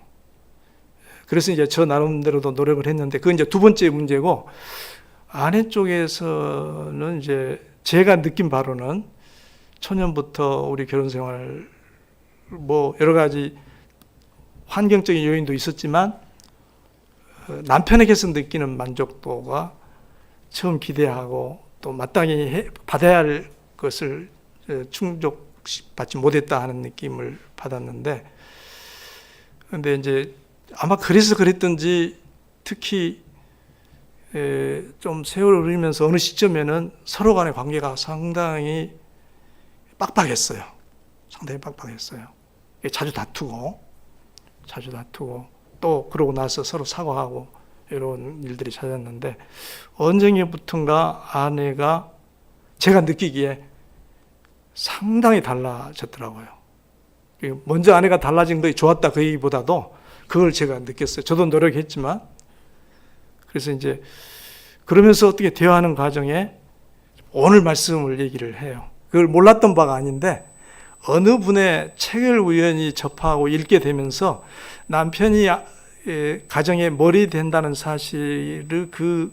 그래서 이제 저 나름대로도 노력을 했는데 그건 이제 두 번째 문제고 아내 쪽에서는 이제 제가 느낀 바로는 초년부터 우리 결혼 생활 여러 가지 환경적인 요인도 있었지만 남편에게서 느끼는 만족도가 처음 기대하고 또 마땅히 받아야 할 것을 충족받지 못했다 하는 느낌을 받았는데 근데 이제 아마 그래서 그랬던지 특히 좀 세월을 흘리면서 어느 시점에는 서로 간의 관계가 상당히 빡빡했어요. 상당히 빡빡했어요. 자주 다투고 또 그러고 나서 서로 사과하고 이런 일들이 찾았는데 언젠가부턴가 아내가 제가 느끼기에 상당히 달라졌더라고요. 먼저 아내가 달라진 것이 좋았다 그 얘기보다도 그걸 제가 느꼈어요. 저도 노력했지만. 그래서 이제 그러면서 어떻게 대화하는 과정에 오늘 말씀을 얘기를 해요. 그걸 몰랐던 바가 아닌데 어느 분의 책을 우연히 접하고 읽게 되면서 남편이 가정에 머리 된다는 사실을 그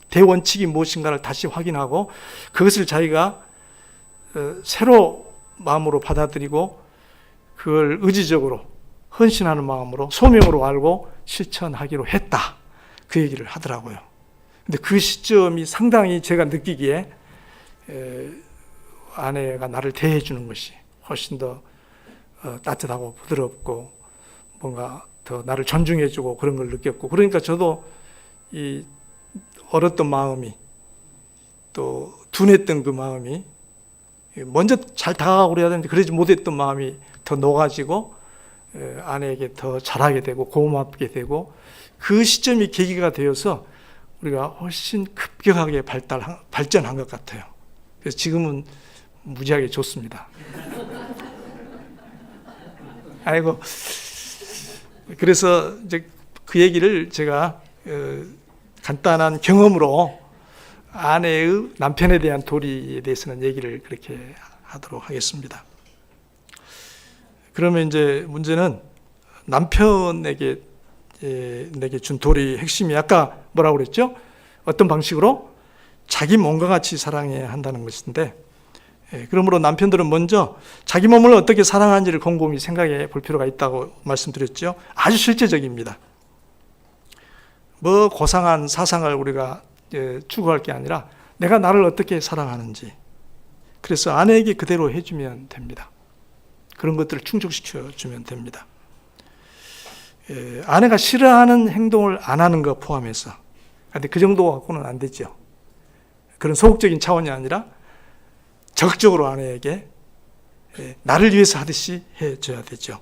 대원칙이 무엇인가를 다시 확인하고 그것을 자기가 새로 마음으로 받아들이고 그걸 의지적으로 헌신하는 마음으로 소명으로 알고 실천하기로 했다. 그 얘기를 하더라고요. 근데 그 시점이 상당히 제가 느끼기에 아내가 나를 대해 주는 것이 훨씬 더 따뜻하고 부드럽고 뭔가 더 나를 존중해 주고 그런 걸 느꼈고, 그러니까 저도 이 어렸던 마음이 또 둔했던 그 마음이 먼저 잘 다가가고 그래야 되는데 그러지 못했던 마음이 더 녹아지고 아내에게 더 잘하게 되고 고맙게 되고, 그 시점이 계기가 되어서 우리가 훨씬 급격하게 발전한 것 같아요. 그래서 지금은 무지하게 좋습니다. 아이고, 그래서 이제 그 얘기를 제가 간단한 경험으로 아내의 남편에 대한 도리에 대해서는 얘기를 그렇게 하도록 하겠습니다. 그러면 이제 문제는 남편에게 내게 준 도리의 핵심이 아까 뭐라고 그랬죠? 어떤 방식으로? 자기 몸과 같이 사랑해야 한다는 것인데, 그러므로 남편들은 먼저 자기 몸을 어떻게 사랑하는지를 곰곰이 생각해 볼 필요가 있다고 말씀드렸죠. 아주 실제적입니다. 뭐 고상한 사상을 우리가 추구할 게 아니라 내가 나를 어떻게 사랑하는지, 그래서 아내에게 그대로 해주면 됩니다. 그런 것들을 충족시켜 주면 됩니다. 아내가 싫어하는 행동을 안 하는 것 포함해서, 근데 그 정도 갖고는 안 되죠. 그런 소극적인 차원이 아니라 적극적으로 아내에게 나를 위해서 하듯이 해줘야 되죠.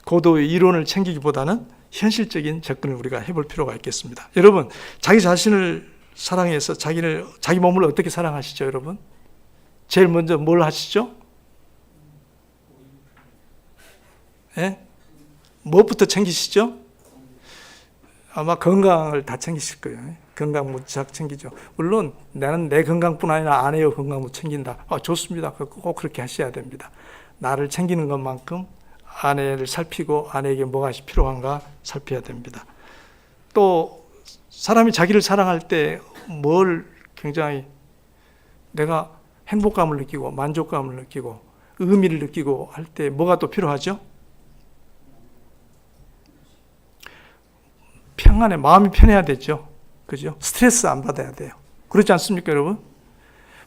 고도의 이론을 챙기기보다는 현실적인 접근을 우리가 해볼 필요가 있겠습니다. 여러분, 자기 자신을 사랑해서 자기 몸을 어떻게 사랑하시죠, 여러분? 제일 먼저 뭘 하시죠? 무엇부터 챙기시죠? 아마 건강을 다 챙기실 거예요. 건강 무척 챙기죠. 물론 나는 내 건강뿐 아니라 아내의 건강도 챙긴다. 좋습니다. 꼭 그렇게 하셔야 됩니다. 나를 챙기는 것만큼 아내를 살피고 아내에게 뭐가 필요한가 살펴야 됩니다. 또 사람이 자기를 사랑할 때 뭘 굉장히 내가 행복감을 느끼고 만족감을 느끼고 의미를 느끼고 할 때 뭐가 또 필요하죠? 평안해, 마음이 편해야 되죠. 그죠? 스트레스 안 받아야 돼요. 그렇지 않습니까, 여러분?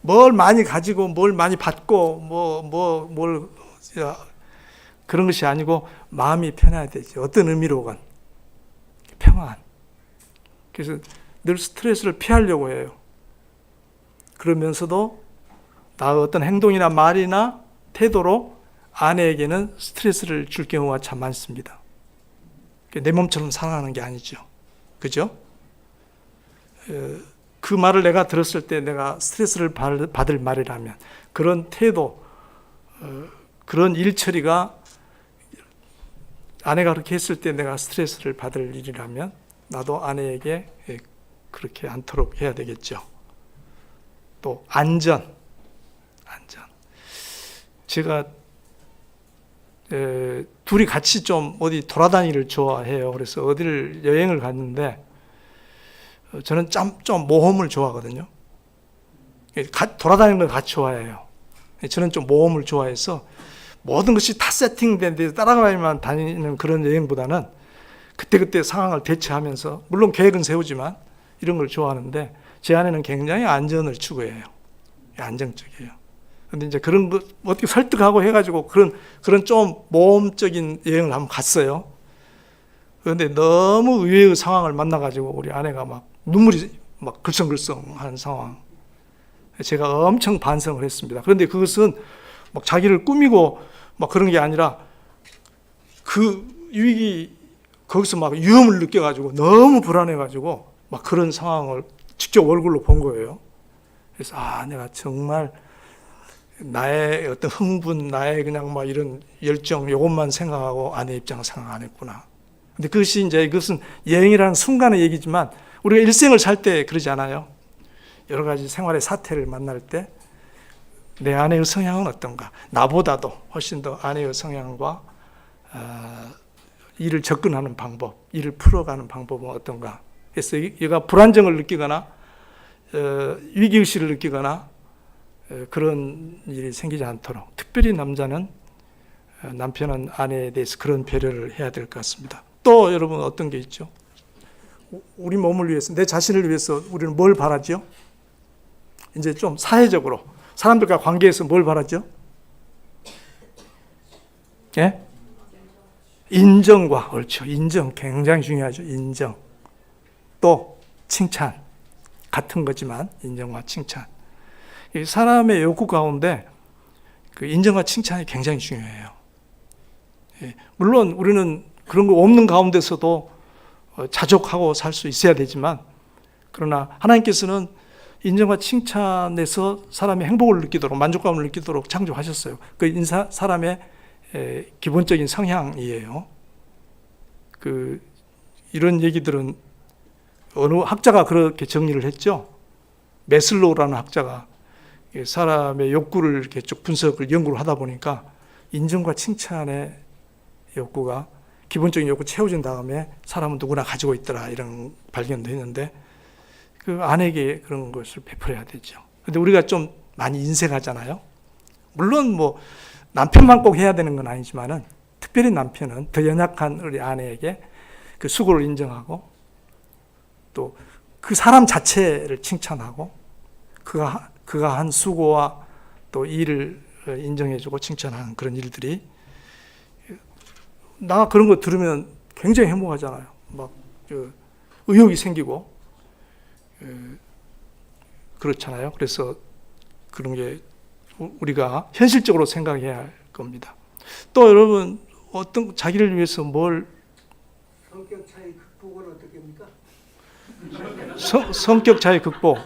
뭘 많이 가지고, 뭘 많이 받고, 그런 것이 아니고, 마음이 편해야 되죠. 어떤 의미로건. 평안. 그래서 늘 스트레스를 피하려고 해요. 그러면서도, 나의 어떤 행동이나 말이나 태도로 아내에게는 스트레스를 줄 경우가 참 많습니다. 내 몸처럼 사랑하는 게 아니죠. 그죠? 그 말을 내가 들었을 때 내가 스트레스를 받을 말이라면, 그런 태도, 그런 일처리가 아내가 그렇게 했을 때 내가 스트레스를 받을 일이라면 나도 아내에게 그렇게 않도록 해야 되겠죠. 또 안전. 제가 둘이 같이 좀 어디 돌아다니기를 좋아해요. 그래서 어디를 여행을 갔는데 저는 좀 모험을 좋아하거든요. 돌아다니는 걸 같이 좋아해요. 저는 좀 모험을 좋아해서 모든 것이 다 세팅된 데서 따라가야만 다니는 그런 여행보다는 그때그때 상황을 대처하면서, 물론 계획은 세우지만 이런 걸 좋아하는데, 제 아내는 굉장히 안전을 추구해요. 안정적이에요. 근데 이제 그런 거 어떻게 설득하고 해가지고 그런 좀 모험적인 여행을 한번 갔어요. 그런데 너무 의외의 상황을 만나가지고 우리 아내가 막 눈물이 막 글썽글썽하는 상황. 제가 엄청 반성을 했습니다. 그런데 그것은 막 자기를 꾸미고 막 그런 게 아니라 그 위기, 거기서 막 위험을 느껴가지고 너무 불안해가지고 막 그런 상황을 직접 얼굴로 본 거예요. 그래서 내가 정말 나의 어떤 흥분, 나의 그냥 막 이런 열정, 이것만 생각하고 아내 입장을 생각 안 했구나. 근데 그것은 여행이라는 순간의 얘기지만 우리가 일생을 살 때 그러지 않아요. 여러 가지 생활의 사태를 만날 때 내 아내의 성향은 어떤가? 나보다도 훨씬 더 아내의 성향과 일을 접근하는 방법, 일을 풀어가는 방법은 어떤가? 그래서 얘가 불안정을 느끼거나 위기의식을 느끼거나 그런 일이 생기지 않도록 특별히 남자는 남편은 아내에 대해서 그런 배려를 해야 될 것 같습니다. 또 여러분 어떤 게 있죠? 우리 몸을 위해서, 내 자신을 위해서 우리는 뭘 바라죠? 이제 좀 사회적으로 사람들과 관계에서 뭘 바라죠? 예? 인정과, 그렇죠. 인정 굉장히 중요하죠. 인정. 또 칭찬. 같은 거지만 인정과 칭찬. 사람의 욕구 가운데 그 인정과 칭찬이 굉장히 중요해요. 예. 물론 우리는 그런 거 없는 가운데서도 자족하고 살 수 있어야 되지만, 그러나 하나님께서는 인정과 칭찬에서 사람의 행복을 느끼도록, 만족감을 느끼도록 창조하셨어요. 그 사람의 기본적인 성향이에요. 이런 얘기들은 어느 학자가 그렇게 정리를 했죠. 메슬로우라는 학자가 사람의 욕구를 이렇게 쭉 분석을 연구를 하다 보니까 인정과 칭찬의 욕구가 기본적인 욕구 채워진 다음에 사람은 누구나 가지고 있더라, 이런 발견도 했는데, 그 아내에게 그런 것을 베풀어야 되죠. 근데 우리가 좀 많이 인색하잖아요. 물론 뭐 남편만 꼭 해야 되는 건 아니지만은, 특별히 남편은 더 연약한 우리 아내에게 그 수고를 인정하고 또 그 사람 자체를 칭찬하고 그가 한 수고와 또 일을 인정해주고 칭찬하는 그런 일들이, 나 그런 거 들으면 굉장히 행복하잖아요. 막 의욕이 생기고 그렇잖아요. 그래서 그런 게 우리가 현실적으로 생각해야 할 겁니다. 또 여러분, 어떤 자기를 위해서 뭘, 성격 차이 극복은 어떻게 합니까? 성격 차이 극복.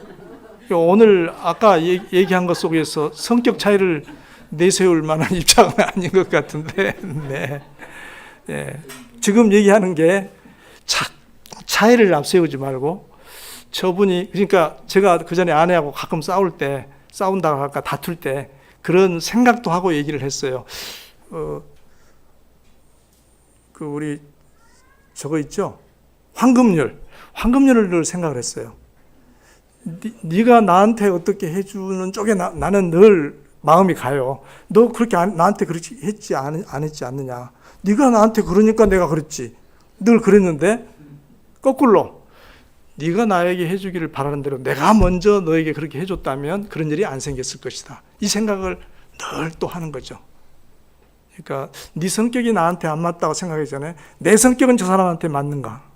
오늘 아까 얘기한 것 속에서 성격 차이를 내세울 만한 입장은 아닌 것 같은데, 네. 네. 지금 얘기하는 게 차이를 앞세우지 말고, 저분이, 그러니까 제가 그 전에 아내하고 가끔 싸운다고 할까, 다툴 때 그런 생각도 하고 얘기를 했어요. 우리 저거 있죠? 황금률을 늘 생각을 했어요. 네가 나한테 어떻게 해주는 쪽에 나는 늘 마음이 가요. 너 그렇게 나한테 그렇게 했지 안 했지 않느냐. 네가 나한테 그러니까 내가 그랬지. 늘 그랬는데 거꾸로 네가 나에게 해주기를 바라는 대로 내가 먼저 너에게 그렇게 해줬다면 그런 일이 안 생겼을 것이다. 이 생각을 늘 또 하는 거죠. 그러니까 네 성격이 나한테 안 맞다고 생각하기 전에 내 성격은 저 사람한테 맞는가?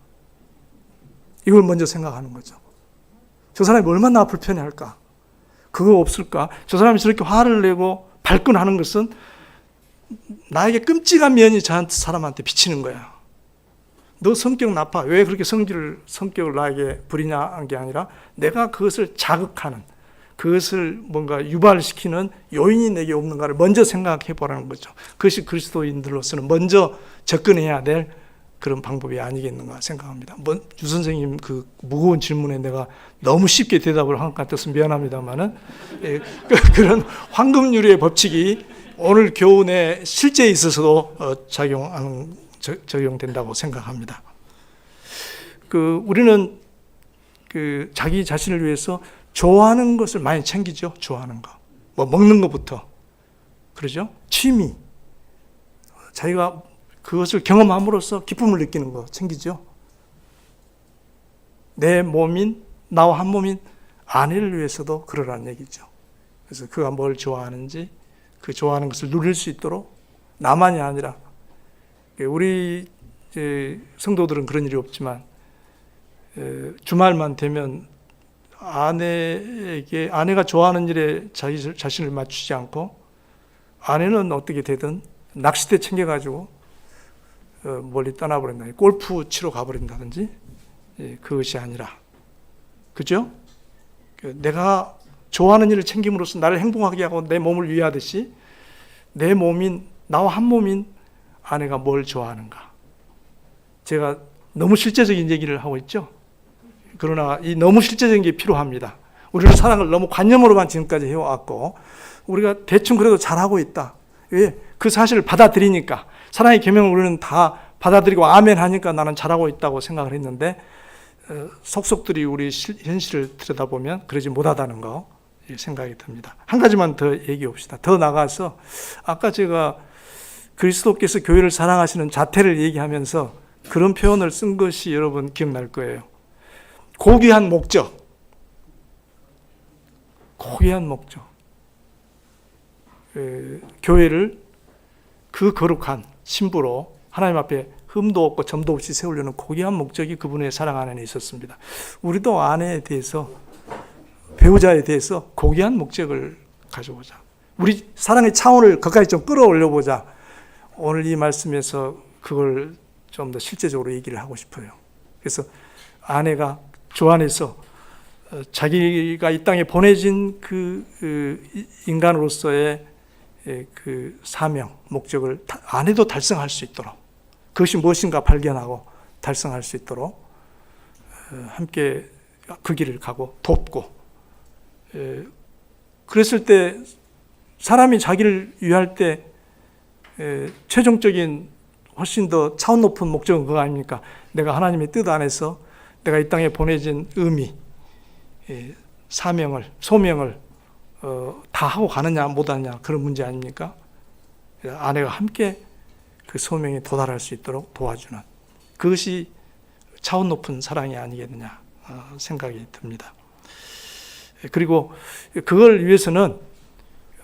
이걸 먼저 생각하는 거죠. 저 사람이 얼마나 불편해할까? 그거 없을까? 저 사람이 저렇게 화를 내고 발끈하는 것은 나에게 끔찍한 면이 저 사람한테 비치는 거야. 너 성격 나빠. 왜 그렇게 성격을 나에게 부리냐 한 게 아니라 내가 그것을 자극하는, 그것을 뭔가 유발시키는 요인이 내게 없는가를 먼저 생각해 보라는 거죠. 그것이 그리스도인들로서는 먼저 접근해야 될 그런 방법이 아니겠는가 생각합니다. 유 선생님 그 무거운 질문에 내가 너무 쉽게 대답을 한 것 같아서 미안합니다만은, 그런 황금률의 법칙이 오늘 교훈에 실제에 있어서도 적용된다고 생각합니다. 우리는 자기 자신을 위해서 좋아하는 것을 많이 챙기죠. 좋아하는 거. 뭐 먹는 것부터. 그러죠? 취미. 자기가 그것을 경험함으로써 기쁨을 느끼는 거 챙기죠. 내 몸인, 나와 한 몸인 아내를 위해서도 그러라는 얘기죠. 그래서 그가 뭘 좋아하는지 그 좋아하는 것을 누릴 수 있도록, 나만이 아니라 우리 성도들은 그런 일이 없지만 주말만 되면 아내가 좋아하는 일에 자기 자신을 맞추지 않고, 아내는 어떻게 되든 낚싯대 챙겨가지고 멀리 떠나버린다. 골프 치러 가버린다든지, 그것이 아니라, 그죠? 내가 좋아하는 일을 챙김으로써 나를 행복하게 하고 내 몸을 위하듯이 내 몸인, 나와 한 몸인 아내가 뭘 좋아하는가. 제가 너무 실제적인 얘기를 하고 있죠. 그러나 이 너무 실제적인 게 필요합니다. 우리는 사랑을 너무 관념으로만 지금까지 해왔고 우리가 대충 그래도 잘하고 있다. 왜? 그 사실을 받아들이니까. 사랑의 계명을 우리는 다 받아들이고 아멘 하니까 나는 잘하고 있다고 생각을 했는데 속속들이 우리 현실을 들여다보면 그러지 못하다는 거 생각이 듭니다. 한 가지만 더 얘기해 봅시다. 더 나가서 아까 제가 그리스도께서 교회를 사랑하시는 자태를 얘기하면서 그런 표현을 쓴 것이 여러분 기억날 거예요. 고귀한 목적. 고귀한 목적. 교회를 그 거룩한 신부로 하나님 앞에 흠도 없고 점도 없이 세우려는 고귀한 목적이 그분의 사랑 안에 있었습니다. 우리도 아내에 대해서, 배우자에 대해서 고귀한 목적을 가져보자. 우리 사랑의 차원을 거기까지 좀 끌어올려보자. 오늘 이 말씀에서 그걸 좀 더 실제적으로 얘기를 하고 싶어요. 그래서 아내가 주 안에서 자기가 이 땅에 보내진 그 인간으로서의 그 사명, 목적을 아내도 달성할 수 있도록, 그것이 무엇인가 발견하고 달성할 수 있도록 함께 그 길을 가고 돕고, 그랬을 때 사람이 자기를 위할 때 최종적인 훨씬 더 차원 높은 목적은 그거 아닙니까? 내가 하나님의 뜻 안에서 내가 이 땅에 보내진 의미, 사명을, 소명을 다 하고 가느냐 못하느냐 그런 문제 아닙니까? 아내가 함께 그 소명에 도달할 수 있도록 도와주는, 그것이 차원 높은 사랑이 아니겠느냐 생각이 듭니다. 그리고 그걸 위해서는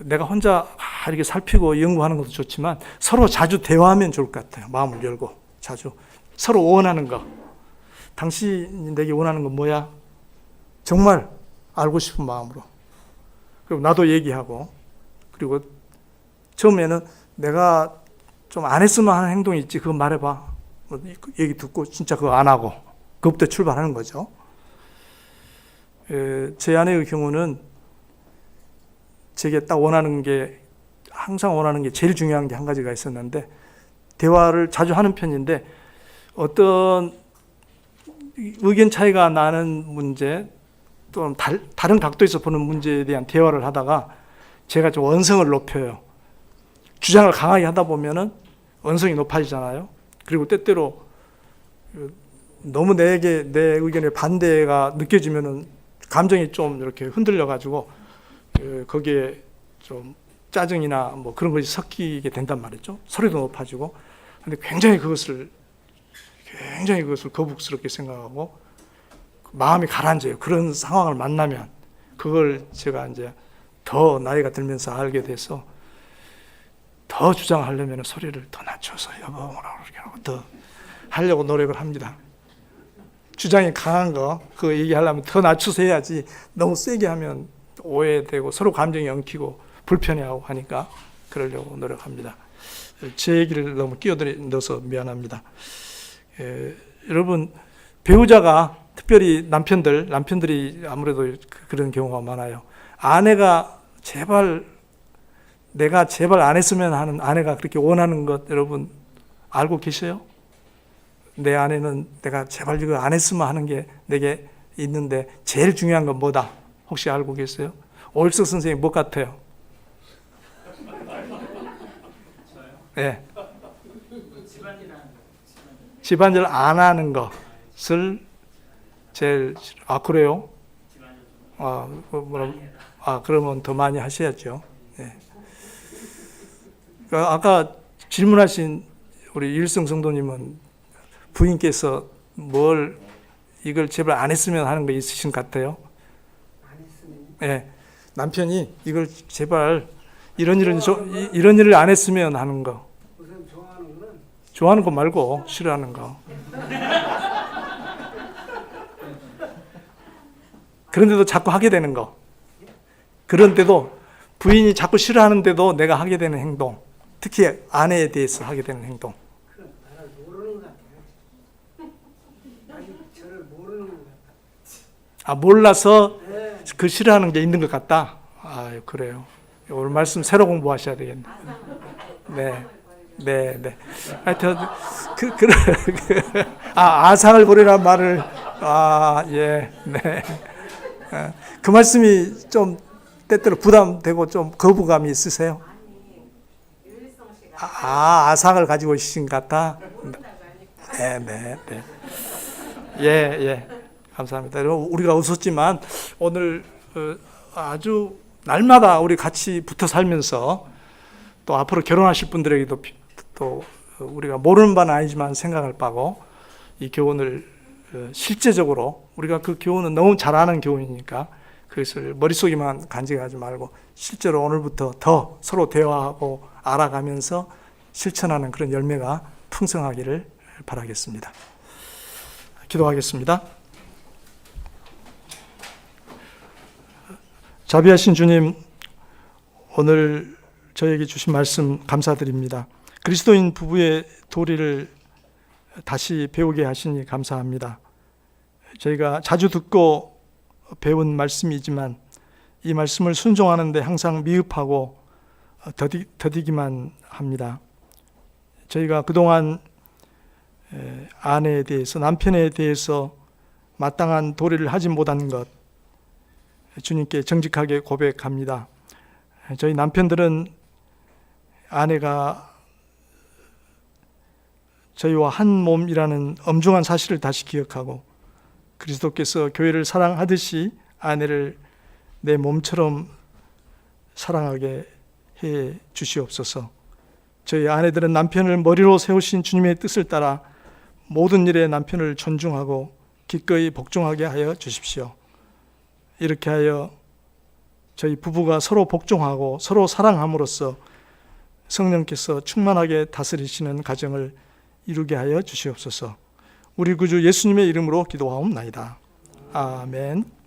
내가 혼자 이렇게 살피고 연구하는 것도 좋지만 서로 자주 대화하면 좋을 것 같아요. 마음을 열고 자주 서로 원하는 거. 당신이 내게 원하는 건 뭐야? 정말 알고 싶은 마음으로. 그리고 나도 얘기하고, 그리고 처음에는 내가 좀 안 했으면 하는 행동이 있지, 그거 말해봐. 얘기 듣고 진짜 그거 안 하고, 그것부터 출발하는 거죠. 제 아내의 경우는 제게 딱 원하는 게, 항상 원하는 게 제일 중요한 게 한 가지가 있었는데, 대화를 자주 하는 편인데 어떤 의견 차이가 나는 문제, 또 다른 각도에서 보는 문제에 대한 대화를 하다가 제가 좀 언성을 높여요. 주장을 강하게 하다 보면은 언성이 높아지잖아요. 그리고 때때로 너무 내 의견에 반대가 느껴지면은 감정이 좀 이렇게 흔들려가지고 거기에 좀 짜증이나 뭐 그런 것이 섞이게 된단 말이죠. 소리도 높아지고. 근데 굉장히 그것을 거북스럽게 생각하고 마음이 가라앉아요. 그런 상황을 만나면. 그걸 제가 이제 더 나이가 들면서 알게 돼서 더 주장하려면 소리를 더 낮춰서 여보 뭐라고 이렇게 하고 더 하려고 노력을 합니다. 주장이 강한 거 그거 얘기하려면 더 낮춰서 해야지 너무 세게 하면 오해되고 서로 감정이 엉키고 불편해하고 하니까 그러려고 노력합니다. 제 얘기를 너무 끼어들어서 미안합니다. 여러분, 배우자가 특별히 남편들이 아무래도 그런 경우가 많아요. 아내가 내가 제발 안 했으면 하는, 아내가 그렇게 원하는 것 여러분 알고 계세요? 내 아내는 내가 제발 이거 안 했으면 하는 게 내게 있는데 제일 중요한 건 뭐다? 혹시 알고 계세요? 올석 선생님 뭐 같아요? 네. 집안일 안 하는 것을 제일, 그래요? 그러면 더 많이 하셔야죠. 네. 아까 질문하신 우리 일성 성도님은 부인께서 이걸 제발 안 했으면 하는 거 있으신 것 같아요? 안 했으면? 네. 남편이 이걸 제발 이런 일을 안 했으면 하는 거. 우선 좋아하는 거는? 좋아하는 거 말고 싫어하는 거. 그런데도 자꾸 하게 되는 거. 그런데도 부인이 자꾸 싫어하는데도 내가 하게 되는 행동. 특히 아내에 대해서 하게 되는 행동. 그럼 나를 모르는 것 같아요. 아직 저를 모르는 것 같아요. 몰라서 네. 그 싫어하는 게 있는 것 같다. 아, 그래요. 오늘 말씀 새로 공부하셔야 되겠네. 네, 네, 네. 하여튼 아상을 버리란 말을 예, 네. 그 말씀이 좀 때때로 부담되고 좀 거부감이 있으세요? 아상을 가지고 있으신 것 같다. 네, 네, 네. 예, 예. 감사합니다. 우리가 웃었지만 오늘 아주 날마다 우리 같이 붙어 살면서 또 앞으로 결혼하실 분들에게도 또 우리가 모르는 바는 아니지만 생각할 바고 이 교훈을 실제적으로 우리가 그 교훈은 너무 잘 아는 교훈이니까 그것을 머릿속에만 간직하지 말고 실제로 오늘부터 더 서로 대화하고 알아가면서 실천하는 그런 열매가 풍성하기를 바라겠습니다. 기도하겠습니다. 자비하신 주님, 오늘 저에게 주신 말씀 감사드립니다. 그리스도인 부부의 도리를 다시 배우게 하시니 감사합니다. 저희가 자주 듣고 배운 말씀이지만 이 말씀을 순종하는데 항상 미흡하고 더디기만 합니다. 저희가 그동안 아내에 대해서, 남편에 대해서 마땅한 도리를 하지 못한 것 주님께 정직하게 고백합니다. 저희 남편들은 아내가 저희와 한 몸이라는 엄중한 사실을 다시 기억하고 그리스도께서 교회를 사랑하듯이 아내를 내 몸처럼 사랑하게 해 주시옵소서. 저희 아내들은 남편을 머리로 세우신 주님의 뜻을 따라 모든 일에 남편을 존중하고 기꺼이 복종하게 하여 주십시오. 이렇게 하여 저희 부부가 서로 복종하고 서로 사랑함으로써 성령께서 충만하게 다스리시는 가정을 이루게 하여 주시옵소서. 우리 구주 예수님의 이름으로 기도하옵나이다. 아멘.